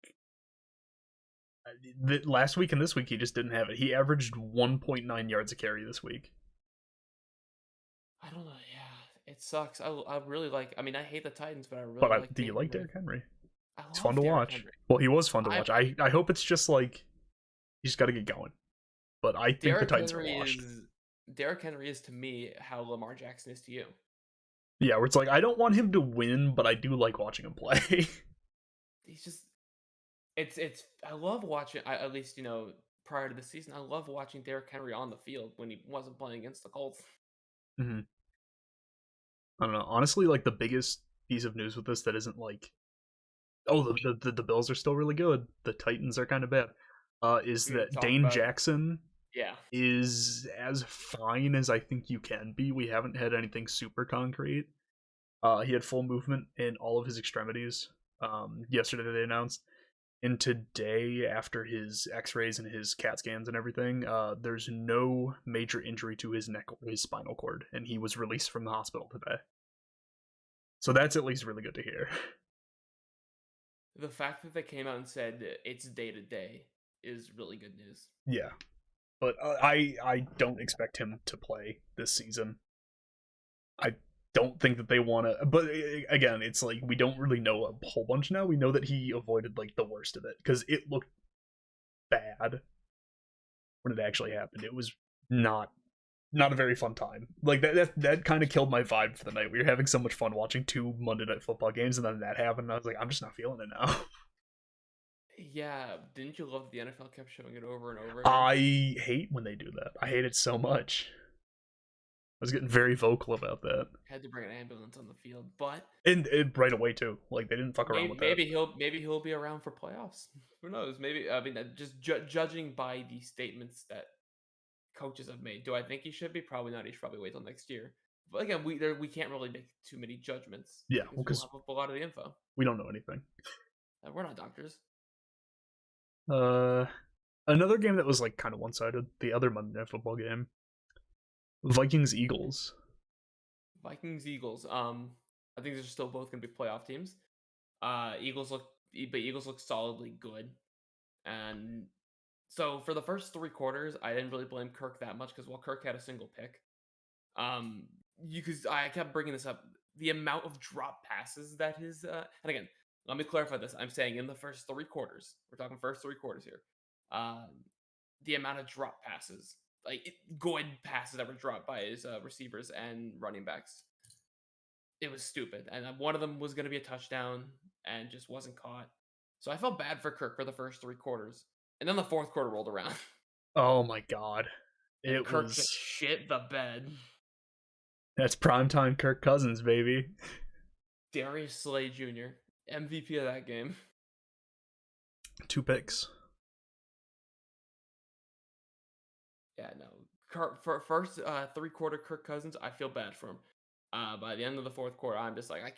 last week and this week he just didn't have it. He averaged 1.9 yards a carry this week. I don't know. Yeah, it sucks. I really like. I mean, I hate the Titans, but I really But like. do you like Derrick Derrick Henry? I It's love fun to Derrick watch. Henry. Well, he was fun to I watch. I hope it's just like you just got to get going. But I think the Derrick Titans are Henry washed. Derrick Henry is to me how Lamar Jackson is to you. Yeah, where it's like I don't want him to win, but I do like watching him play. He's just. It's. I love watching. At least prior to the season, I love watching Derrick Henry on the field when he wasn't playing against the Colts. hmm I don't know. Honestly, like the biggest piece of news with this that isn't like, oh, the Bills are still really good. The Titans are kind of bad. Is We were that talking Dane about. Jackson Yeah. is as fine as I think you can be. We haven't had anything super concrete. He had full movement in all of his extremities. Yesterday they announced, and today after his X-rays and his CAT scans and everything, there's no major injury to his neck or his spinal cord, and he was released from the hospital today. So that's at least really good to hear. The fact that they came out and said it's day to day is really good news. Yeah, but I don't expect him to play this season. I don't think that they want to. But again, it's like we don't really know a whole bunch now. We know that he avoided like the worst of it because it looked bad when it actually happened. It was not a very fun time. Like that kind of killed my vibe for the night. We were having so much fun watching 2 Monday Night Football games, and then that happened. And I was like, I'm just not feeling it now. Yeah, didn't you love that the NFL kept showing it over and over again? I hate when they do that. I hate it so much. I was getting very vocal about that, Had to bring an ambulance on the field, but and right away too. Like they didn't fuck around with that. maybe he'll be around for playoffs. Who knows? Maybe I mean just judging by the statements that coaches have made. Do I think he should be? Probably not. He should probably wait till next year. But again, we can't really make too many judgments. Yeah, because because we'll have a lot of the info. we don't know anything. We're not doctors. Another game that was like kind of one-sided. The other Monday Night Football game, Vikings Eagles. Vikings Eagles. I think they're still both gonna be playoff teams. Eagles look solidly good, and so for the first 3 quarters, I didn't really blame Kirk that much because Kirk had a single pick. Because I kept bringing this up, the amount of drop passes that and again, let me clarify this. I'm saying in the first 3 quarters, we're talking first 3 quarters here. The amount of drop passes, good passes that were dropped by his receivers and running backs, it was stupid. And one of them was going to be a touchdown and just wasn't caught. So I felt bad for Kirk for the first 3 quarters, and then the fourth quarter rolled around. Oh my god, and Kirk just shit the bed. That's primetime Kirk Cousins, baby. Darius Slay Jr., MVP of that game. 2 picks. Yeah, no. For first 3-quarter Kirk Cousins, I feel bad for him. By the end of the fourth quarter, I'm just like, I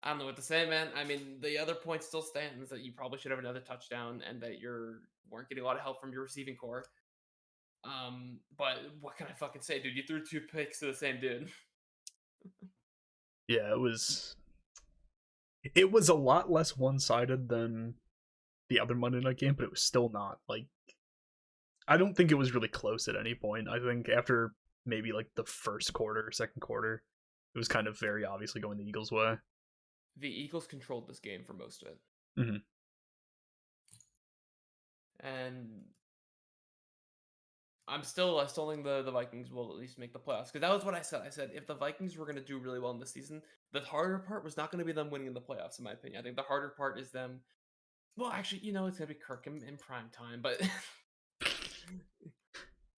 don't know what to say, man. I mean, the other point still stands that you probably should have another touchdown and that you weren't getting a lot of help from your receiving core. But what can I fucking say, dude? You threw 2 picks to the same dude. Yeah, it was a lot less one-sided than the other Monday night game, but it was still not like, I don't think it was really close at any point. I think after maybe like the first quarter, second quarter, it was kind of very obviously going the Eagles' way. The Eagles controlled this game for most of it. Mm-hmm. And I'm still think the Vikings will at least make the playoffs because that was what I said. I said if the Vikings were going to do really well in this season, the harder part was not going to be them winning in the playoffs, in my opinion. I think the harder part is them. Well, actually, it's going to be Kirk in prime time, but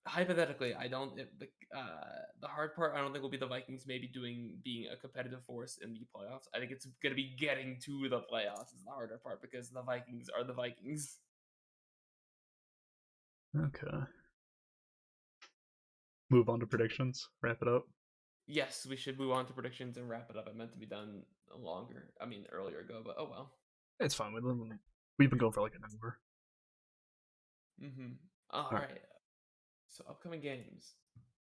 hypothetically, I don't. The hard part, I don't think will be the Vikings maybe being a competitive force in the playoffs. I think it's going to be getting to the playoffs is the harder part because the Vikings are the Vikings. Okay. Move on to predictions. Wrap it up. Yes, we should move on to predictions and wrap it up. It meant to be done earlier ago, but oh well. It's fine. We've been going for like an hour. All right. So upcoming games.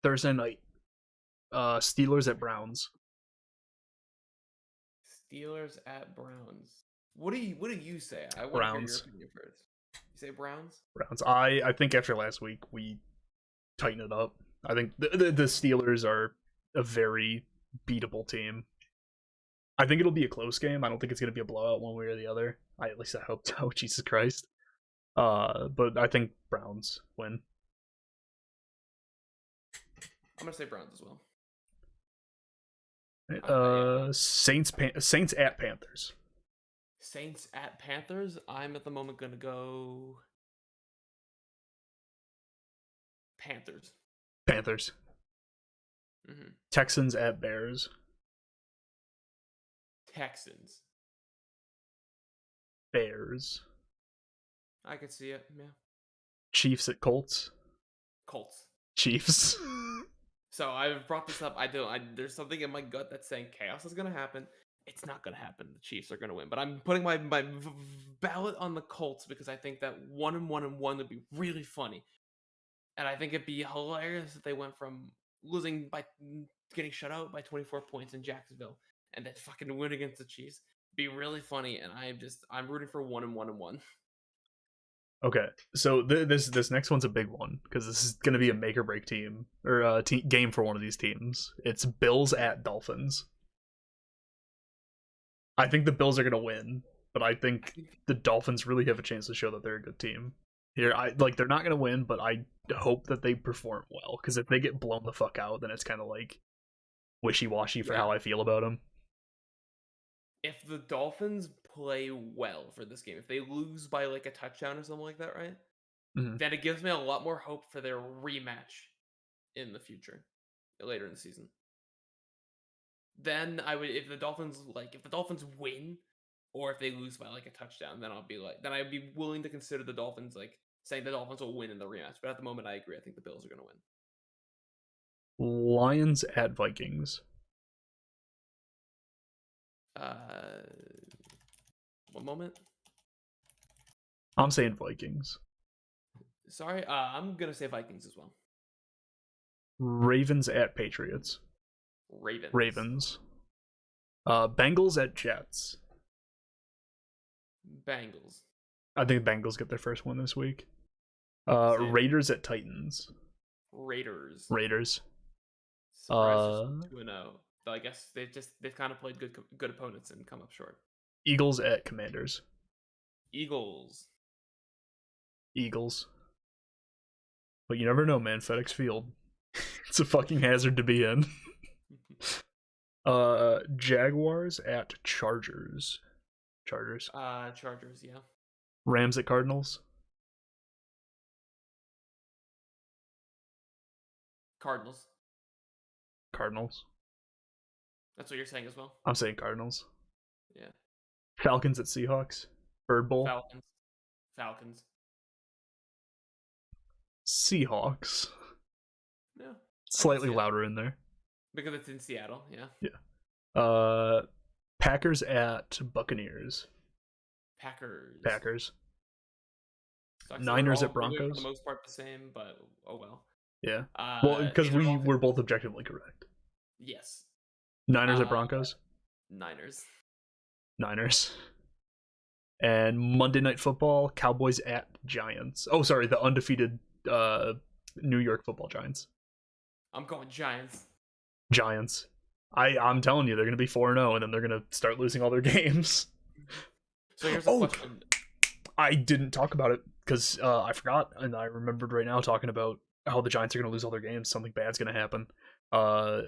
Thursday night. Steelers at Browns. Steelers at Browns. What do you say? I want to hear your opinion first. You say Browns? Browns. I think after last week we tighten it up. I think the Steelers are a very beatable team. I think it'll be a close game. I don't think it's going to be a blowout one way or the other. At least I hope so. Jesus Christ. But I think Browns win. I'm going to say Browns as well. Saints at Panthers. Saints at Panthers. I'm at the moment going to go Panthers. Mm-hmm. Texans at Bears. Texans. Bears. I could see it, yeah. Chiefs at Colts. Chiefs. So I've brought this up. There's something in my gut that's saying chaos is going to happen. It's not going to happen. The Chiefs are going to win. But I'm putting my ballot on the Colts because I think that 1-1 would be really funny. And I think it'd be hilarious if they went from losing by getting shut out by 24 points in Jacksonville and then fucking win against the Chiefs. It'd be really funny. And I'm rooting for 1-1. Okay, so this next one's a big one because this is going to be a make or break team or game for one of these teams. It's Bills at Dolphins. I think the Bills are going to win, but I think the Dolphins really have a chance to show that they're a good team. Here, they're not going to win, but I hope that they perform well because if they get blown the fuck out, then it's kind of like wishy-washy for how I feel about them. If the Dolphins play well for this game, if they lose by like a touchdown or something like that, right? Mm-hmm. Then it gives me a lot more hope for their rematch in the future, later in the season. Then if the Dolphins win, or if they lose by like a touchdown, then I'd be willing to consider the Dolphins saying the Dolphins will win in the rematch. But at the moment, I agree. I think the Bills are going to win. Lions at Vikings. One moment. I'm saying Vikings. Sorry, I'm gonna say Vikings as well. Ravens at Patriots. Ravens. Bengals at Jets. Bengals. I think Bengals get their first win this week. Raiders at Titans. Raiders. 2-0. I guess they've kind of played good opponents and come up short. Eagles at Commanders. Eagles. But you never know, man. FedEx Field. It's a fucking hazard to be in. Jaguars at Chargers. Chargers, yeah. Rams at Cardinals. Cardinals. That's what you're saying as well? I'm saying Cardinals. Yeah. Falcons at Seahawks. Bird Bowl. Falcons. Seahawks. Yeah. Slightly louder in there. Because it's in Seattle, yeah. Yeah. Packers at Buccaneers. Packers. Niners at Broncos. For the most part the same, but oh well. Yeah. Well, because we were both objectively correct. Yes. Niners at Broncos. Niners. And Monday Night Football, Cowboys at Giants. Oh, sorry, the undefeated New York Football Giants. I'm going Giants. I'm telling you, they're going to be 4-0, and then they're going to start losing all their games. So here's a question. I didn't talk about it because I forgot, and I remembered right now talking about oh, the Giants are going to lose all their games. Something bad's going to happen. Uh,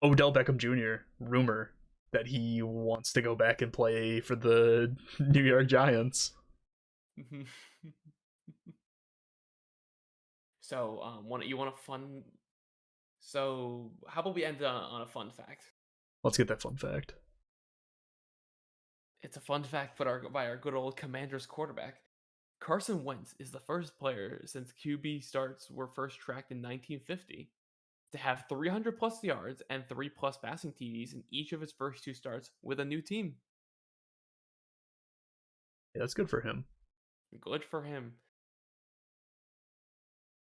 Odell Beckham Jr. rumor that he wants to go back and play for the New York Giants. So, you want a fun? So, how about we end on a fun fact? Let's get that fun fact. It's a fun fact by our good old Commanders quarterback. Carson Wentz is the first player since QB starts were first tracked in 1950 to have 300 plus yards and 3 plus passing TDs in each of his first 2 starts with a new team. Yeah, that's good for him. Good for him.